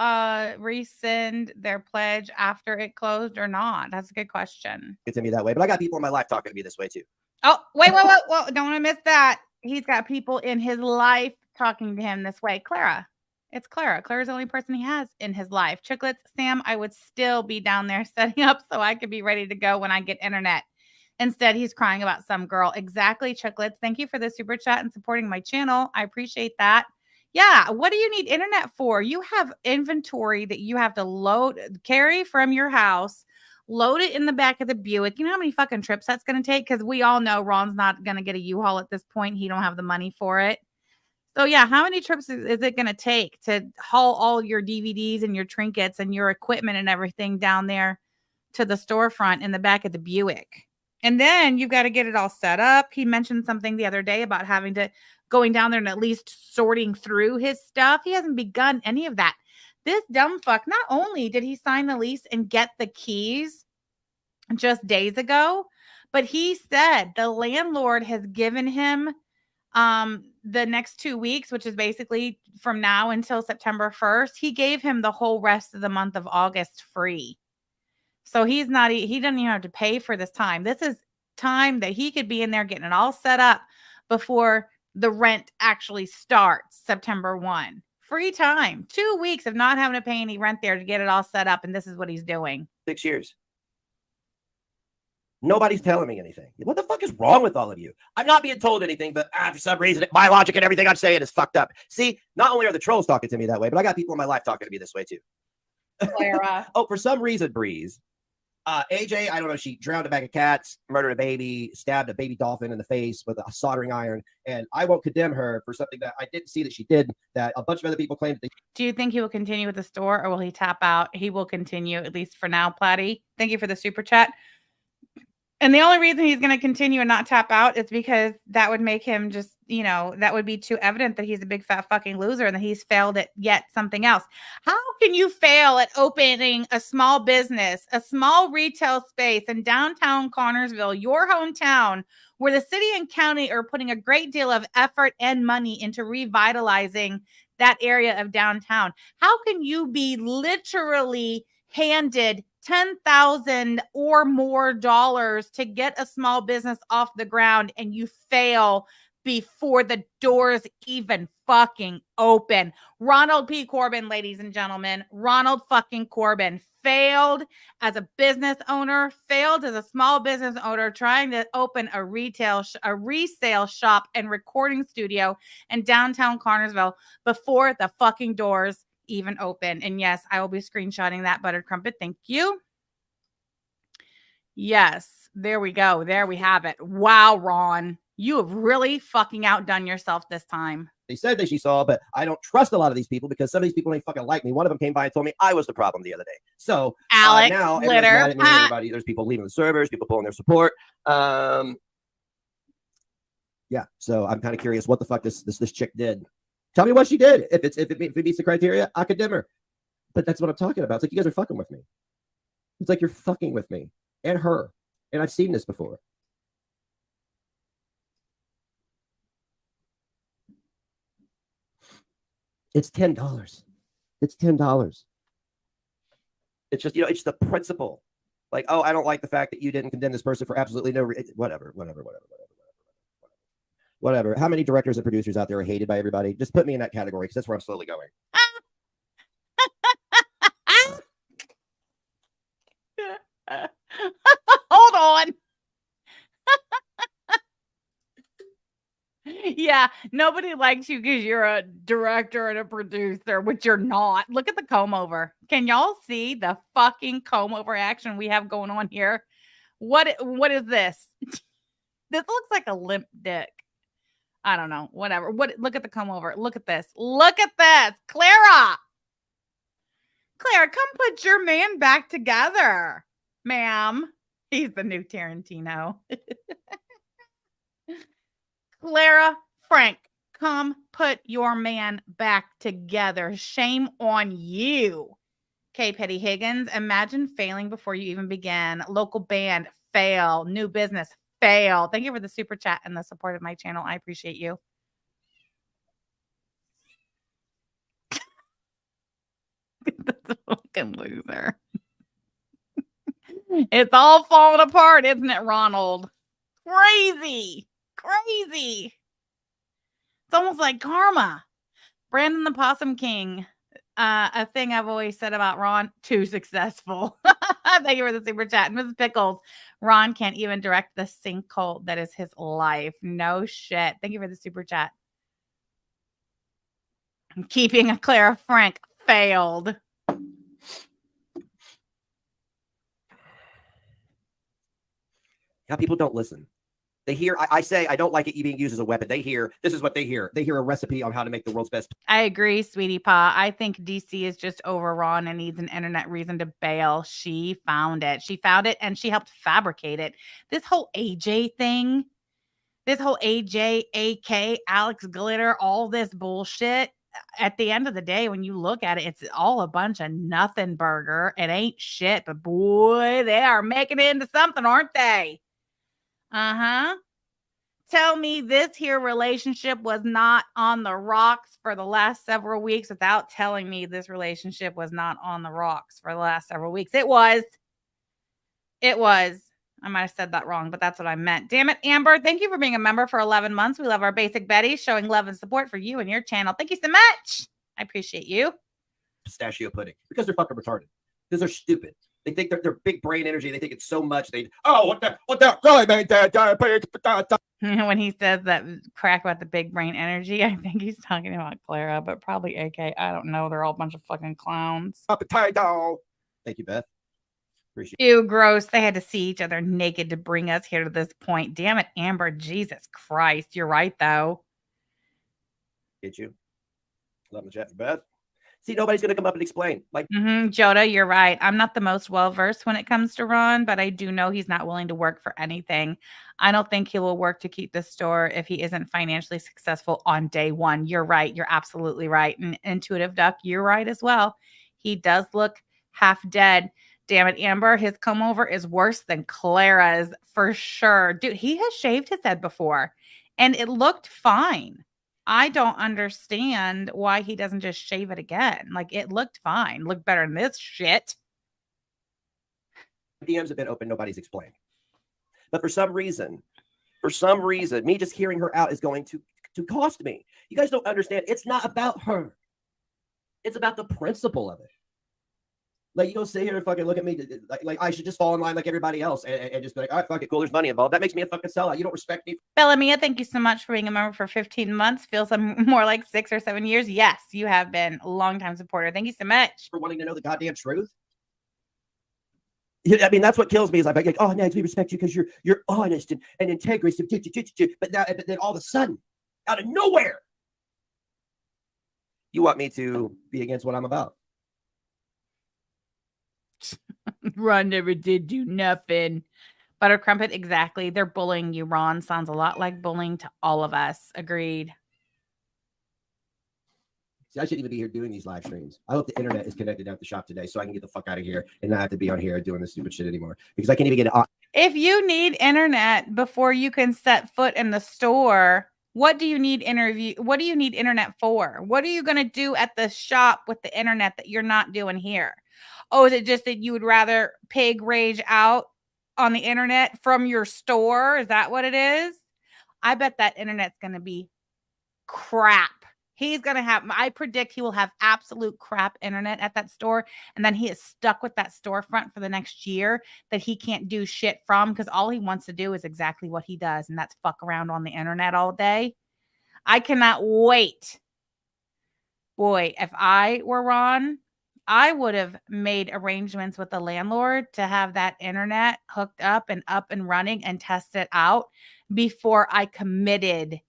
rescind their pledge after it closed or not. That's a good question. It's to me that way, but I got people in my life talking to me this way too. Oh, wait. Don't want to miss that. He's got people in his life talking to him this way. Clara. It's Clara. Clara's the only person he has in his life. Chicklets, Sam, I would still be down there setting up so I could be ready to go when I get internet. Instead, he's crying about some girl. Exactly, Chicklets. Thank you for the super chat and supporting my channel. I appreciate that. Yeah, what do you need internet for? You have inventory that you have to carry from your house, load it in the back of the Buick. You know how many fucking trips that's going to take? Because we all know Ron's not going to get a U-Haul at this point. He don't have the money for it. So yeah, how many trips is it going to take to haul all your DVDs and your trinkets and your equipment and everything down there to the storefront in the back of the Buick? And then you've got to get it all set up. He mentioned something the other day about going down there and at least sorting through his stuff. He hasn't begun any of that. This dumb fuck, not only did he sign the lease and get the keys just days ago, but he said the landlord has given him the next 2 weeks, which is basically from now until September 1st. He gave him the whole rest of the month of August free. So he doesn't even have to pay for this time. This is time that he could be in there getting it all set up before the rent actually starts September 1. Free time. 2 weeks of not having to pay any rent there to get it all set up. And this is what he's doing. 6 years. Nobody's telling me anything. What the fuck is wrong with all of you? I'm not being told anything, but for some reason, my logic and everything I'm saying is fucked up. See, not only are the trolls talking to me that way, but I got people in my life talking to me this way too. Clara. Oh, for some reason, Breeze. AJ, I don't know, she drowned a bag of cats, murdered a baby, stabbed a baby dolphin in the face with a soldering iron, and I won't condemn her for something that I didn't see that she did, that a bunch of other people claim that they... Do you think he will continue with the store, or will he tap out? He will continue, at least for now, Platty. Thank you for the super chat. And the only reason he's going to continue and not tap out is because that would make him just, that would be too evident that he's a big fat fucking loser and that he's failed at yet something else. How can you fail at opening a small business, a small retail space in downtown Connersville, your hometown, where the city and county are putting a great deal of effort and money into revitalizing that area of downtown? How can you be literally handed $10,000 or more to get a small business off the ground and you fail before the doors even fucking open? Ronald P. Corbin, ladies and gentlemen, Ronald fucking Corbin failed as a business owner, failed as a small business owner trying to open a resale shop and recording studio in downtown Connersville before the fucking doors even open. And yes, I will be screenshotting that, Buttered Crumpet. Thank you. Yes, there we go. There we have it. Wow, Ron, you have really fucking outdone yourself this time. They said that she saw, but I don't trust a lot of these people because some of these people ain't fucking like me. One of them came by and told me I was the problem the other day. So Alex, now everybody's mad at me. Everybody, there's people leaving the servers, people pulling their support. Yeah, so I'm kind of curious what the fuck this chick did. Tell me what she did. If it meets the criteria, I condemn her. But that's what I'm talking about. It's like you guys are fucking with me. It's like you're fucking with me and her. And I've seen this before. It's $10. It's $10. It's just, it's the principle. Like, oh, I don't like the fact that you didn't condemn this person for absolutely no reason. Whatever. How many directors and producers out there are hated by everybody? Just put me in that category because that's where I'm slowly going. Hold on. Yeah, nobody likes you because you're a director and a producer, which you're not. Look at the comb over. Can y'all see the fucking comb over action we have going on here? What is this? This looks like a limp dick. I don't know. Whatever. Look at the comb over. Look at this. Look at this. Clara, come put your man back together, ma'am. He's the new Tarantino. Clara, Frank, come put your man back together. Shame on you. Okay, Petty Higgins, imagine failing before you even began. Local band, fail. New business, fail. Thank you for the super chat and the support of my channel. I appreciate you. That's a fucking loser. It's all falling apart, isn't it, Ronald? Crazy. Crazy. It's almost like karma. Brandon the Possum King. A thing I've always said about Ron, too successful. Thank you for the super chat. Mrs. Pickles, Ron can't even direct the sinkhole that is his life. No shit. Thank you for the super chat. Keeping a Clara Frank failed. Yeah, people don't listen. They hear, I say, I don't like it being used as a weapon. They hear, this is what they hear. They hear a recipe on how to make the world's best. I agree, sweetie pie. I think DC is just over Ron and needs an internet reason to bail. She found it. She found it and she helped fabricate it. This whole AJ thing, this whole AJ, AK, Alex Glitter, all this bullshit. At the end of the day, when you look at it, it's all a bunch of nothing burger. It ain't shit, but boy, they are making it into something, aren't they? Uh-huh. Tell me this here relationship was not on the rocks for the last several weeks without telling me this relationship was not on the rocks for the last several weeks. It was. It was. I might have said that wrong, but that's what I meant. Damn it, Amber. Thank you for being a member for 11 months. We love our basic Betty showing love and support for you and your channel. Thank you so much. I appreciate you. Pistachio pudding. Because they're fucking retarded. Because they're stupid. They think they're big brain energy. They think it's so much. What that really mean? When he says that crack about the big brain energy, I think he's talking about Clara, but probably AK. I don't know. They're all a bunch of fucking clowns. Potato. Thank you, Beth. Appreciate it. Ew, gross. They had to see each other naked to bring us here to this point. Damn it, Amber. Jesus Christ. You're right, though. Get you. Love the chat for Beth. See, nobody's going to come up and explain. Like, Joda, you're right. I'm not the most well-versed when it comes to Ron, but I do know he's not willing to work for anything. I don't think he will work to keep the store if he isn't financially successful on day one. You're right. You're absolutely right. And Intuitive Duck, you're right as well. He does look half dead. Damn it, Amber. His comb over is worse than Clara's for sure. Dude, he has shaved his head before and it looked fine. I don't understand why he doesn't just shave it again. Like, it looked fine. Looked better than this shit. DMs have been open. Nobody's explained. But for some reason, me just hearing her out is going to cost me. You guys don't understand. It's not about her. It's about the principle of it. Like, you don't sit here and fucking look at me like I should just fall in line like everybody else and just be like, all right, fuck it, cool, there's money involved. That makes me a fucking sellout. You don't respect me. Bellamia, thank you so much for being a member for 15 months. Feels more like 6 or 7 years. Yes, you have been a long-time supporter. Thank you so much. For wanting to know the goddamn truth. I mean, that's what kills me is like oh, Nags, we respect you because you're honest and integrous. But then all of a sudden, out of nowhere, you want me to be against what I'm about. Ron never did do nothing. Butter Crumpet, exactly. They're bullying you, Ron. Sounds a lot like bullying to all of us. Agreed. See, I shouldn't even be here doing these live streams. I hope the internet is connected at the shop today so I can get the fuck out of here and not have to be on here doing this stupid shit anymore. Because I can't even get it on. If you need internet before you can set foot in the store, what do you need What do you need internet for? What are you going to do at the shop with the internet that you're not doing here? Oh, is it just that you would rather pig rage out on the internet from your store? Is that what it is? I bet that internet's going to be crap. He's going to I predict he will have absolute crap internet at that store. And then he is stuck with that storefront for the next year that he can't do shit from because all he wants to do is exactly what he does. And that's fuck around on the internet all day. I cannot wait. Boy, if I were Ron, I would have made arrangements with the landlord to have that internet hooked up and running and test it out before I committed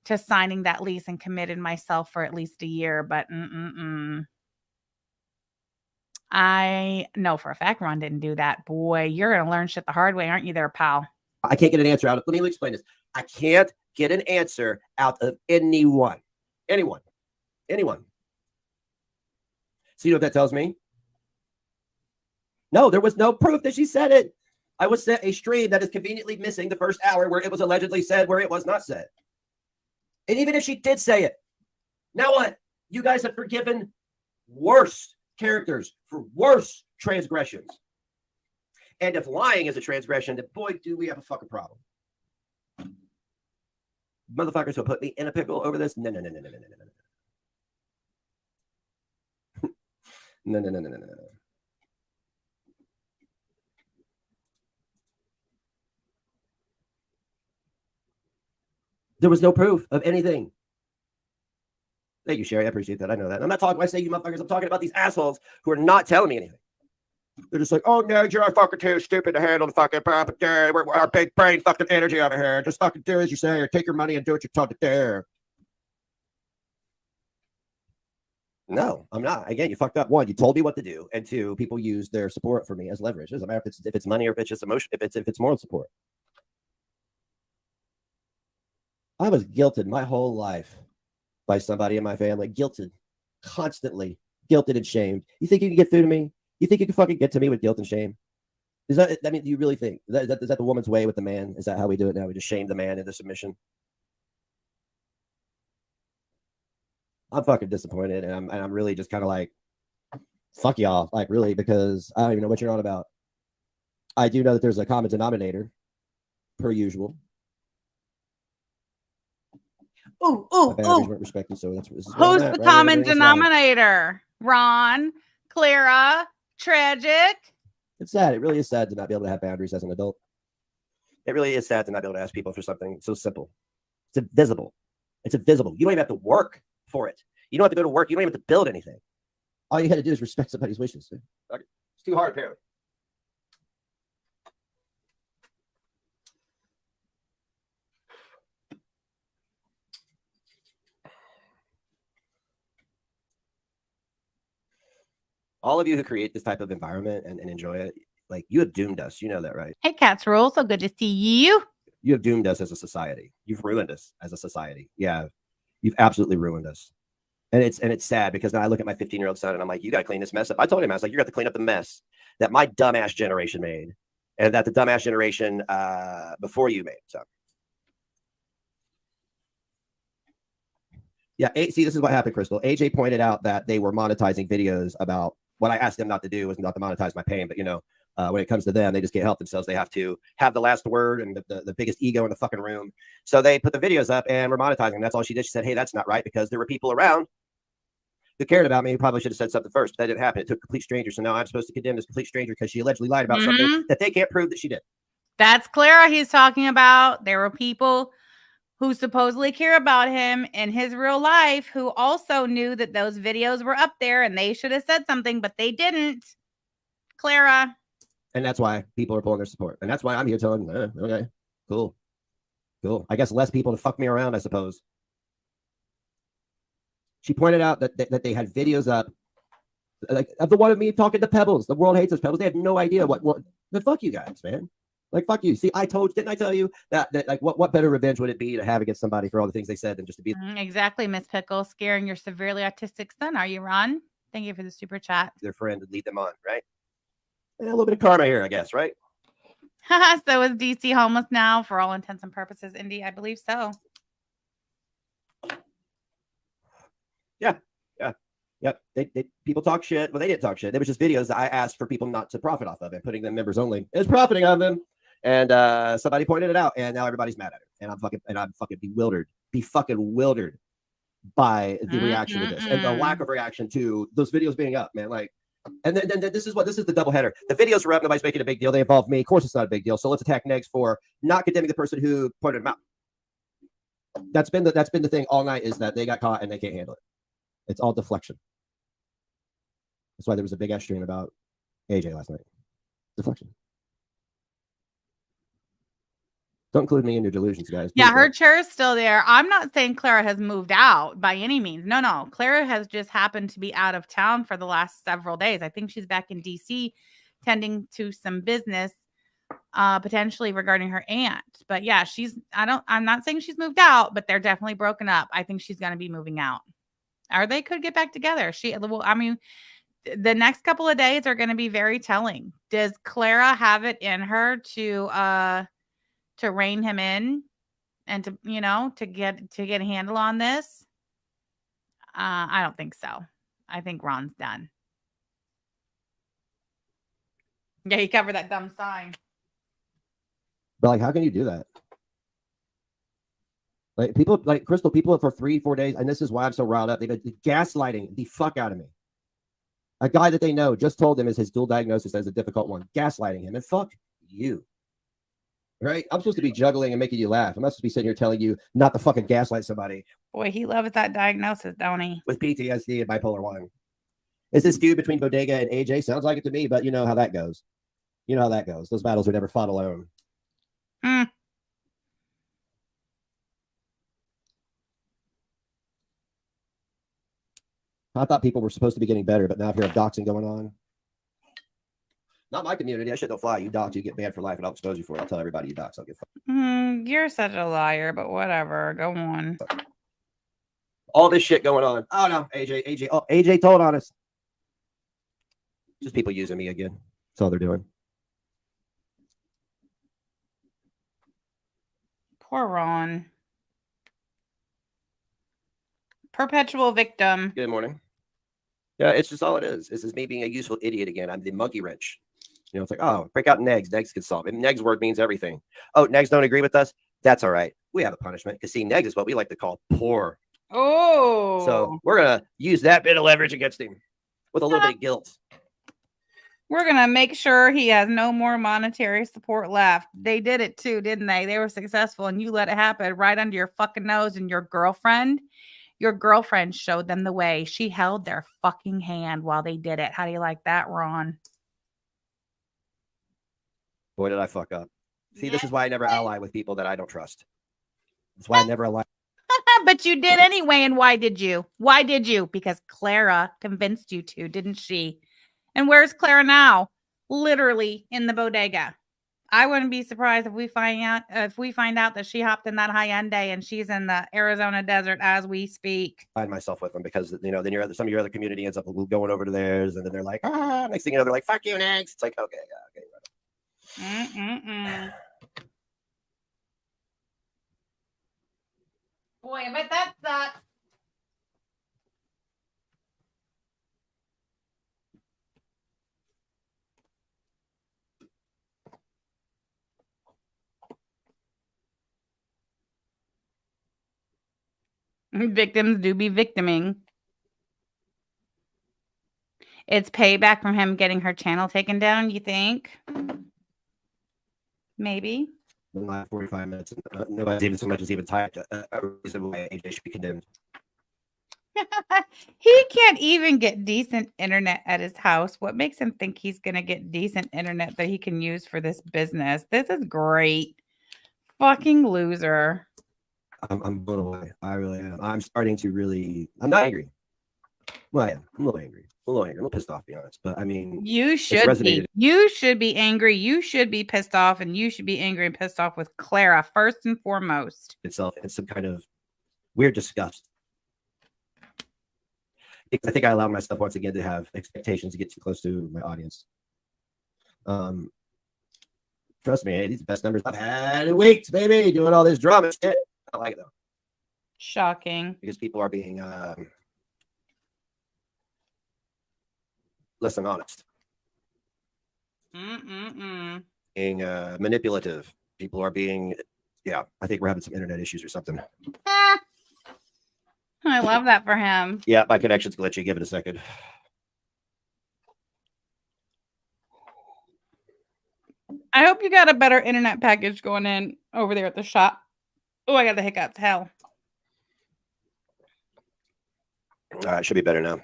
to signing that lease and committed myself for at least a year. But I know for a fact Ron didn't do that. Boy, you're going to learn shit the hard way, aren't you there, pal? I can't get an answer out. Let me explain this. I can't get an answer out of anyone. So you know what that tells me? No, there was no proof that she said it. I was sent a stream that is conveniently missing the first hour where it was allegedly said where it was not said. And even if she did say it, now what? You guys have forgiven worse characters for worse transgressions. And if lying is a transgression, then boy, do we have a fucking problem. Motherfuckers will put me in a pickle over this. No. No. There was no proof of anything. Thank you, Sherry. I appreciate that. I know that. I'm not talking when I say you motherfuckers. I'm talking about these assholes who are not telling me anything. They're just like, oh, no, you're fucking too stupid to handle the fucking we're our big brain fucking energy over here. Just fucking do as you say or take your money and do what you're told to do. No, I'm not. Again, you fucked up. One, you told me what to do. And two, people use their support for me as leverage. It doesn't matter if it's money or if it's just emotion, if it's moral support. I was guilted my whole life by somebody in my family. Guilted. Constantly. Guilted and shamed. You think you can get through to me? You think you can fucking get to me with guilt and shame? Is that, I mean, do you really think? Is that the woman's way with the man? Is that how we do it now? We just shame the man into submission? I'm fucking disappointed, and I'm really just kind of like, fuck y'all, like really, because I don't even know what you're on about. I do know that there's a common denominator, per usual. Ooh. Weren't respected, so this is who's the common denominator? Ron, Clara, tragic. It's sad. It really is sad to not be able to have boundaries as an adult. It really is sad to not be able to ask people for something so simple. It's invisible. It's invisible. You don't even have to work for it. You don't have to go to work. You don't even have to build anything. All you had to do is respect somebody's wishes. Okay. It's too hard, apparently. All of you who create this type of environment and enjoy it, like, you have doomed us. You know that, right? Hey, Cats Rule. So good to see you. You have doomed us as a society. You've ruined us as a society. Yeah, you've absolutely ruined us. And it's sad because now I look at my 15-year-old son and I'm like, you got to clean this mess up. I told him, I was like, you got to clean up the mess that my dumbass generation made and that the dumbass generation before you made. So, yeah, see, this is what happened, Crystal. AJ pointed out that they were monetizing videos about what I asked them not to do was not to monetize my pain. But, you know, when it comes to them, they just can't help themselves. They have to have the last word and the biggest ego in the fucking room. So they put the videos up and were monetizing. That's all she did. She said, hey, that's not right, because there were people around who cared about me, who probably should have said something first. But that didn't happen. It took a complete stranger. So now I'm supposed to condemn this complete stranger because she allegedly lied about something that they can't prove that she did. That's Clara he's talking about. There were people who supposedly care about him in his real life who also knew that those videos were up there and they should have said something, but they didn't. Clara. And that's why people are pulling their support. And that's why I'm here telling them, okay, cool. I guess less people to fuck me around, I suppose. She pointed out that they had videos up, like, of the one of me talking to Pebbles. The world hates us, Pebbles. They have no idea what the fuck you guys, man. Like, fuck you. See, didn't I tell you that like, what better revenge would it be to have against somebody for all the things they said than just to be exactly, Miss Pickle, scaring your severely autistic son. Are you, Ron? Thank you for the super chat. Their friend would lead them on, right? And a little bit of karma here, I guess, right? So is DC homeless now for all intents and purposes, Indy? I believe so. Yeah. Yep. People talk shit. Well, they didn't talk shit. There was just videos that I asked for people not to profit off of and putting them members only. It's profiting on them. And somebody pointed it out, and now everybody's mad at it. And I'm fucking bewildered. Be fucking wildered by the reaction to this and the lack of reaction to those videos being up, man. Like, and then this is the double header. The videos are up. Nobody's making a big deal. They involve me. Of course, it's not a big deal. So let's attack Negs for not condemning the person who pointed them out. That's been the thing all night, is that they got caught and they can't handle it. It's all deflection. That's why there was a big ass stream about AJ last night. Deflection. Don't include me in your delusions, guys. Yeah, her chair is still there. I'm not saying Clara has moved out by any means. No. Clara has just happened to be out of town for the last several days. I think she's back in DC tending to some business, potentially regarding her aunt. But yeah, I'm not saying she's moved out, but they're definitely broken up. I think she's going to be moving out. Or they could get back together. The next couple of days are going to be very telling. Does Clara have it in her to rein him in and to get a handle on this? I don't think so. I think Ron's done. Yeah, he covered that dumb sign. But like, how can you do that? Like people, like Crystal, people for 3-4 days, and this is why I'm so riled up. They've been gaslighting the fuck out of me. A guy that they know just told them is his dual diagnosis as a difficult one, gaslighting him, and fuck you. Right? I'm supposed to be juggling and making you laugh. I'm not supposed to be sitting here telling you not to fucking gaslight somebody. Boy, he loves that diagnosis, don't he? With PTSD and bipolar 1. Is this feud between Bodega and AJ? Sounds like it to me, but you know how that goes. You know how that goes. Those battles are never fought alone. Mm. I thought people were supposed to be getting better, but now if you have doxing going on. Not my community. That shit don't fly. You dox, you get banned for life, and I'll expose you for it. I'll tell everybody you dox. I'll get fired. You're such a liar, but whatever. Go on. All this shit going on. Oh no, AJ. Oh, AJ told on us. Just people using me again. That's all they're doing. Poor Ron. Perpetual victim. Good morning. Yeah, it's just all it is. This is me being a useful idiot again. I'm the monkey wrench. You know, it's like, oh, break out negs. Negs can solve it. Negs word means everything. Oh, negs don't agree with us? That's all right. We have a punishment. Because see, negs is what we like to call poor. Oh. So we're going to use that bit of leverage against him with a little bit of guilt. We're going to make sure he has no more monetary support left. They did it too, didn't they? They were successful, and you let it happen right under your fucking nose. And your girlfriend showed them the way. She held their fucking hand while they did it. How do you like that, Ron? Boy, did I fuck up. See, this is why I never ally with people that I don't trust. That's why I never ally. But you did anyway. And why did you? Why did you? Because Clara convinced you to, didn't she? And where's Clara now? Literally in the bodega. I wouldn't be surprised if we find out that she hopped in that Hyundai and she's in the Arizona desert as we speak. I find myself with them because, you know, then some of your other community ends up going over to theirs, and then they're like, next thing you know, they're like, fuck you next. It's like, okay, yeah, okay. Boy, I bet that sucks. Victims do be victiming. It's payback from him getting her channel taken down, you think? Maybe. In the last 45 minutes, nobody's even so much as even typed a reason why AJ should be condemned. He can't even get decent internet at his house. What makes him think he's going to get decent internet that he can use for this business? This is great. Fucking loser. I'm blown away. I really am. I'm starting to really. I'm not angry. Well, I am. I'm a little angry. I'm a little pissed off, to be honest. But I mean, you should be. You should be angry. You should be pissed off, and you should be angry and pissed off with Clara first and foremost. Itself in some kind of weird disgust. I think I allowed myself once again to have expectations to get too close to my audience. Trust me, these are the best numbers I've had in weeks, baby. Doing all this drama shit. I like it though. Shocking. Because people are being less than honest. Being manipulative. People are being, yeah, I think we're having some internet issues or something. I love that for him. Yeah, my connection's glitchy. Give it a second. I hope you got a better internet package going in over there at the shop. Oh, I got the hiccups. Hell. It should be better now.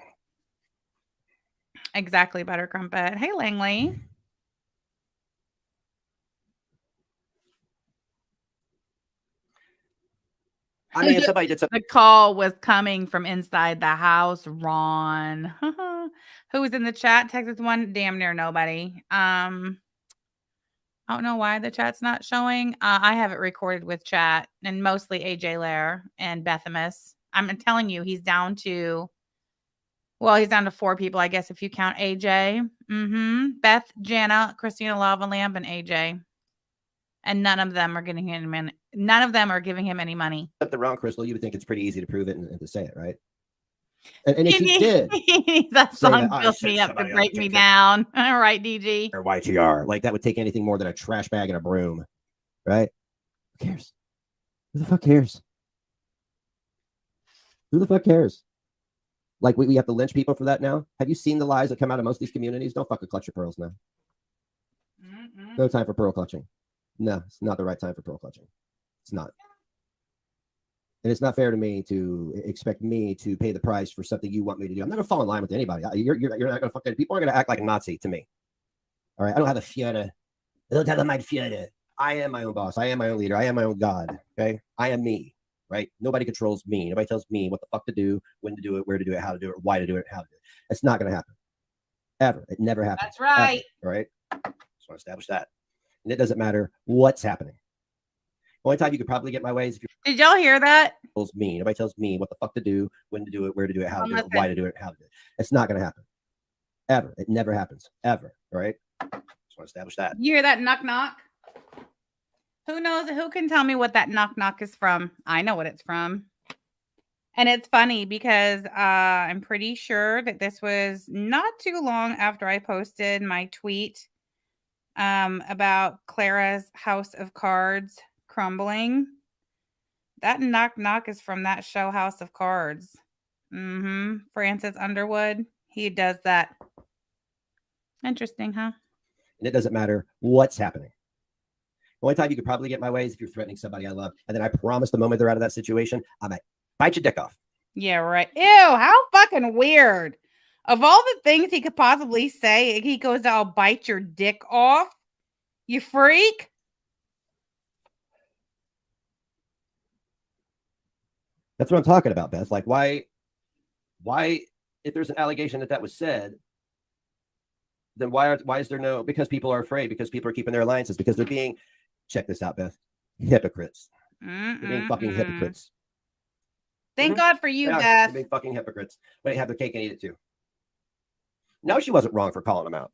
Exactly, Butter Crumpet. Hey, Langley. I mean, somebody did something. The call was coming from inside the house. Ron, who was in the chat, Texas one, damn near nobody. I don't know why the chat's not showing. I have it recorded with chat and mostly AJ Lair and Bethamus. I'm telling you, he's down to 4 people, I guess, if you count AJ. Beth, Jana, Christina Lavalamp, and AJ. And none of them are giving him any money. Up the wrong, Crystal. You would think it's pretty easy to prove it and to say it, right? And if he did, that song fills me up to break me down. All right, DG. Or YTR. Like, that would take anything more than a trash bag and a broom. Right? Who cares? Who the fuck cares? Who the fuck cares? Like, we have to lynch people for that now? Have you seen the lies that come out of most of these communities? Don't fucking clutch your pearls now. No time for pearl clutching. No, it's not the right time for pearl clutching. It's not. And it's not fair to me to expect me to pay the price for something you want me to do. I'm not going to fall in line with anybody. You're not going to fucking, people are going to act like a Nazi to me. All right. I don't have a Führer. I don't have a my Führer. I am my own boss. I am my own leader. I am my own God. Okay. I am me. Right. Nobody controls me. Nobody tells me what the fuck to do, when to do it, where to do it, how to do it, why to do it, how to do it. It's not going to happen. Ever. It never happens. That's right. Ever, right. Just want to establish that. And it doesn't matter what's happening. The only time you could probably get my way is if you. Did y'all hear that? Me. Nobody tells me what the fuck to do, when to do it, where to do it, how to do it, why to do it, how to do it. It's not going to happen. Ever. It never happens. Ever. Right? Just want to establish that. You hear that knock knock? Who knows? Who can tell me what that knock knock is from? I know what it's from. And it's funny because I'm pretty sure that this was not too long after I posted my tweet about Clara's house of cards crumbling. That knock knock is from that show House of Cards. Francis Underwood. He does that. Interesting, huh? And it doesn't matter what's happening. The only time you could probably get my way is if you're threatening somebody I love. And then I promise the moment they're out of that situation, I might bite your dick off. Yeah, right. Ew, how fucking weird. Of all the things he could possibly say, he goes, I'll bite your dick off. You freak. That's what I'm talking about, Beth. Like, why, if there's an allegation that was said, then why is there no, because people are afraid, because people are keeping their alliances, because they're being, check this out, Beth, hypocrites. They're being fucking hypocrites. Thank God for you, Beth. They're being fucking hypocrites. But they have their cake and eat it too. No, she wasn't wrong for calling them out.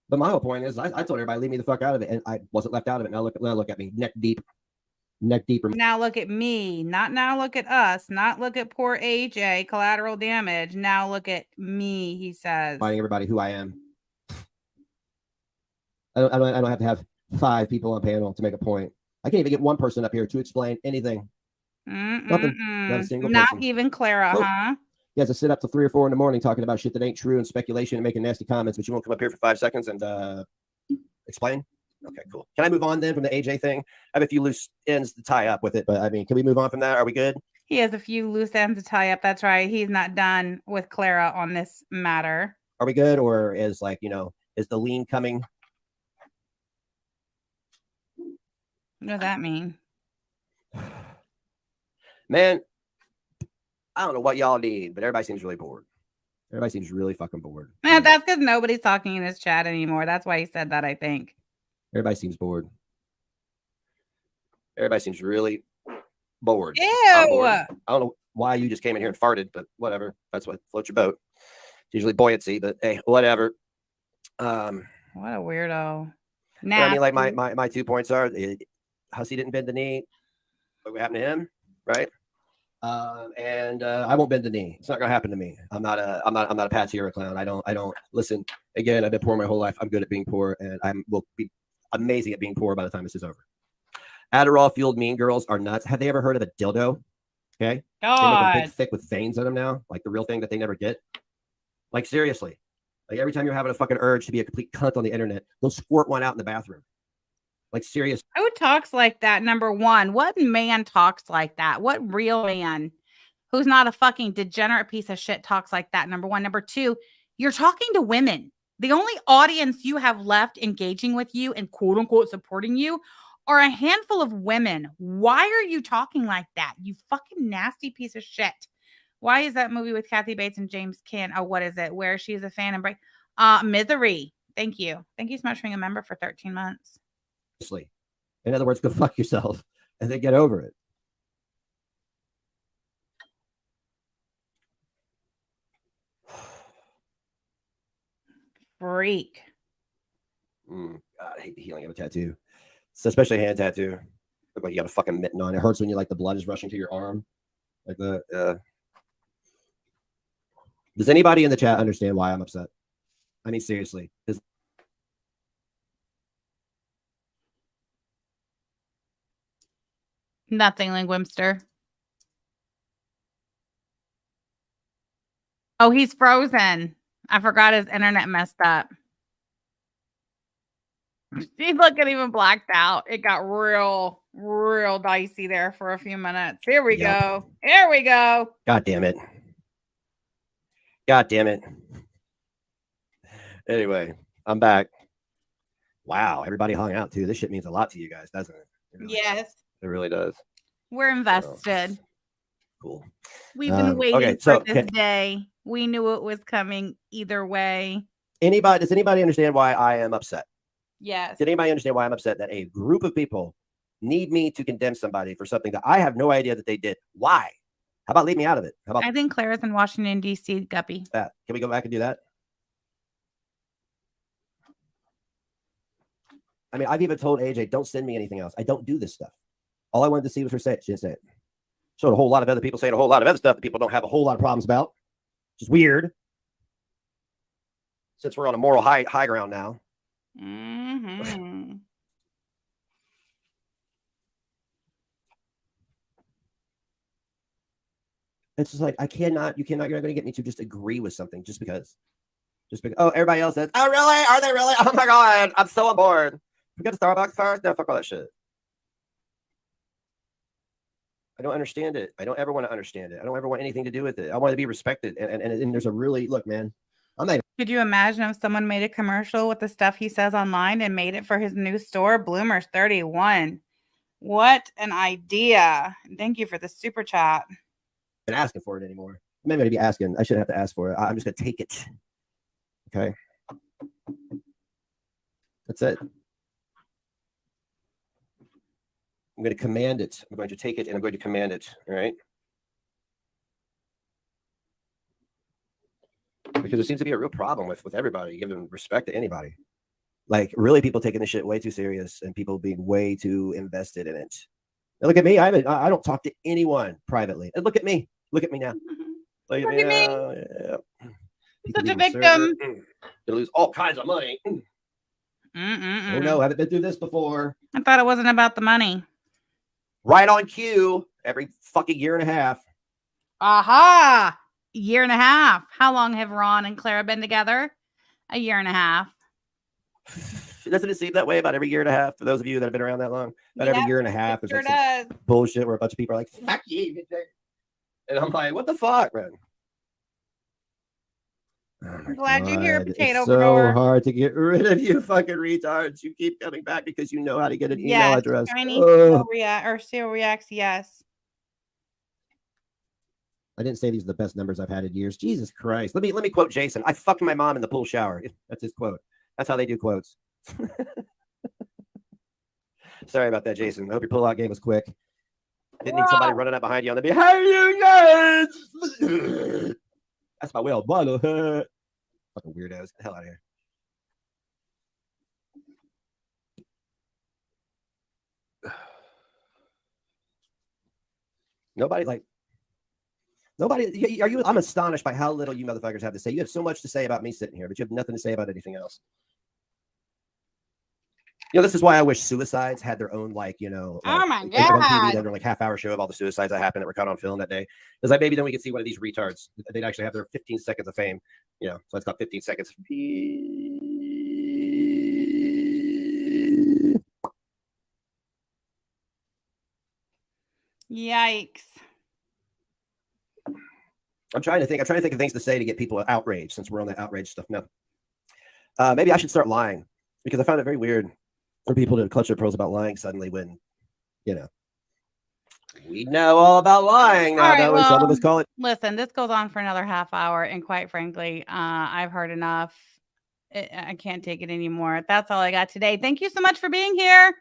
But my whole point is, I told everybody, leave me the fuck out of it, and I wasn't left out of it. Now look at me, neck deeper. Now look at me, not now look at us, not look at poor AJ, collateral damage. Now look at me, he says. Finding everybody who I am. I don't have to have 5 people on panel to make a point. I can't even get one person up here to explain anything. Nothing. Not a single person. Not even Clara, huh? You guys to sit up till 3 or 4 in the morning talking about shit that ain't true and speculation and making nasty comments, but you won't come up here for 5 seconds and explain? Okay, cool. Can I move on then from the AJ thing? I have a few loose ends to tie up with it, but I mean, can we move on from that? Are we good? He has a few loose ends to tie up. That's right. He's not done with Clara on this matter. Are we good? Or is is the lean coming? What does that mean? Man, I don't know what y'all need, but everybody seems really bored. Everybody seems really fucking bored. That's because nobody's talking in this chat anymore. That's why he said that, I think. Everybody seems bored. Everybody seems really bored. Ew. Bored. I don't know why you just came in here and farted, but whatever. That's what floats your boat. It's usually buoyancy, but hey, whatever. What a weirdo. Now, I mean, like my 2 points are Hussey didn't bend the knee. What happened to him, right? And I won't bend the knee. It's not gonna happen to me. I'm not a Patsy or a clown. I don't listen. Again, I've been poor my whole life. I'm good at being poor, and I will be amazing at being poor by the time this is over. Adderall fueled mean girls are nuts. Have they ever heard of a dildo? Okay. God. They make a big thick with veins in them now, like the real thing that they never get. Like seriously. Like every time you're having a fucking urge to be a complete cunt on the internet, they'll squirt one out in the bathroom. Like serious. Who talks like that? Number one, what man talks like that? What real man who's not a fucking degenerate piece of shit talks like that? Number one. Number two, you're talking to women. The only audience you have left engaging with you and quote unquote supporting you are a handful of women. Why are you talking like that? You fucking nasty piece of shit. Why is that movie with Kathy Bates and James Caan? Oh, what is it? Where she's a fan and break. Misery. Thank you. Thank you so much for being a member for 13 months. In other words, go fuck yourself and then get over it. Freak. God, I hate the healing of a tattoo. It's especially a hand tattoo. Look like you got a fucking mitten on. It hurts when you like the blood is rushing to your arm. Like that. Does anybody in the chat understand why I'm upset? I mean, seriously. Nothing, Linguimster. Oh, he's frozen. I forgot his internet messed up. He's looking even blacked out. It got real dicey there for a few minutes. Here we go. Here we go. God damn it. God damn it. Anyway, I'm back. Wow, everybody hung out too. This shit means a lot to you guys, doesn't it? Yes. It really does. We're invested. Cool. We've been waiting for this day. We knew it was coming either way. Does anybody understand why I am upset? Yes. Did anybody understand why I'm upset that a group of people need me to condemn somebody for something that I have no idea that they did? Why? How about leave me out of it? How about I think Claire's in Washington, D.C., Guppy. Can we go back and do that? I mean, I've even told AJ, don't send me anything else. I don't do this stuff. All I wanted to see was her say it. She didn't say it. Showed a whole lot of other people saying a whole lot of other stuff that people don't have a whole lot of problems about. Which is weird. Since we're on a moral high ground now. Mm-hmm. It's just like, you're not going to get me to just agree with something just because, oh, everybody else says, oh, really? Are they really? Oh my God, I'm so on board. We got to Starbucks first? No, fuck all that shit. I don't understand it. I don't ever want to understand it. I don't ever want anything to do with it. I want to be respected. And there's a really, look, man, Could you imagine if someone made a commercial with the stuff he says online and made it for his new store, Bloomers 31? What an idea. Thank you for the super chat. Been asking for it anymore. Maybe I'd be asking. I shouldn't have to ask for it. I'm just going to take it. Okay. That's it. I'm going to command it. I'm going to take it and I'm going to command it. All right. Because there seems to be a real problem with everybody giving respect to anybody. Like, really, people taking this shit way too serious and people being way too invested in it. And look at me. I don't talk to anyone privately. And look at me. Look at me now. Look at me now. Yeah. Such a victim. You lose all kinds of money. Oh no, I haven't been through this before. I thought it wasn't about the money. Right on cue every fucking year and a half. Aha! Year and a half. How long have Ron and Clara been together? A year and a half. Doesn't it seem that way about every year and a half? For those of you that have been around that long, about every year and a half, there's like some bullshit where a bunch of people are like, "Fuck you," and I'm like, "What the fuck, man?" I'm glad you're here, potato grower. So hard to get rid of you, fucking retards. You keep coming back because you know how to get an email address. Serial reacts. Yes. I didn't say these are the best numbers I've had in years. Jesus Christ. Let me quote Jason. I fucked my mom in the pool shower. That's his quote. That's how they do quotes. Sorry about that, Jason. I hope your pull-out game was quick. Didn't need somebody running up behind you on the beat. Hey, you guys! That's my whale bottle. Fucking weirdos. Get the hell out of here. Nobody. I'm astonished by how little you motherfuckers have to say. You have so much to say about me sitting here, but you have nothing to say about anything else. This is why I wish suicides had their own, oh my God, on TV, they're like half-hour show of all the suicides that happened that were caught on film that day. Because maybe then we could see one of these retards. They'd actually have their 15 seconds of fame. So it's got 15 seconds. Yikes. I'm trying to think of things to say to get people outraged since we're on that outrage stuff. No. Maybe I should start lying because I found it very weird for people to clutch their pearls about lying suddenly when, we know all about lying now. Right, well, some of us call it. Listen, this goes on for another half hour, and quite frankly, I've heard enough. I can't take it anymore. That's all I got today. Thank you so much for being here.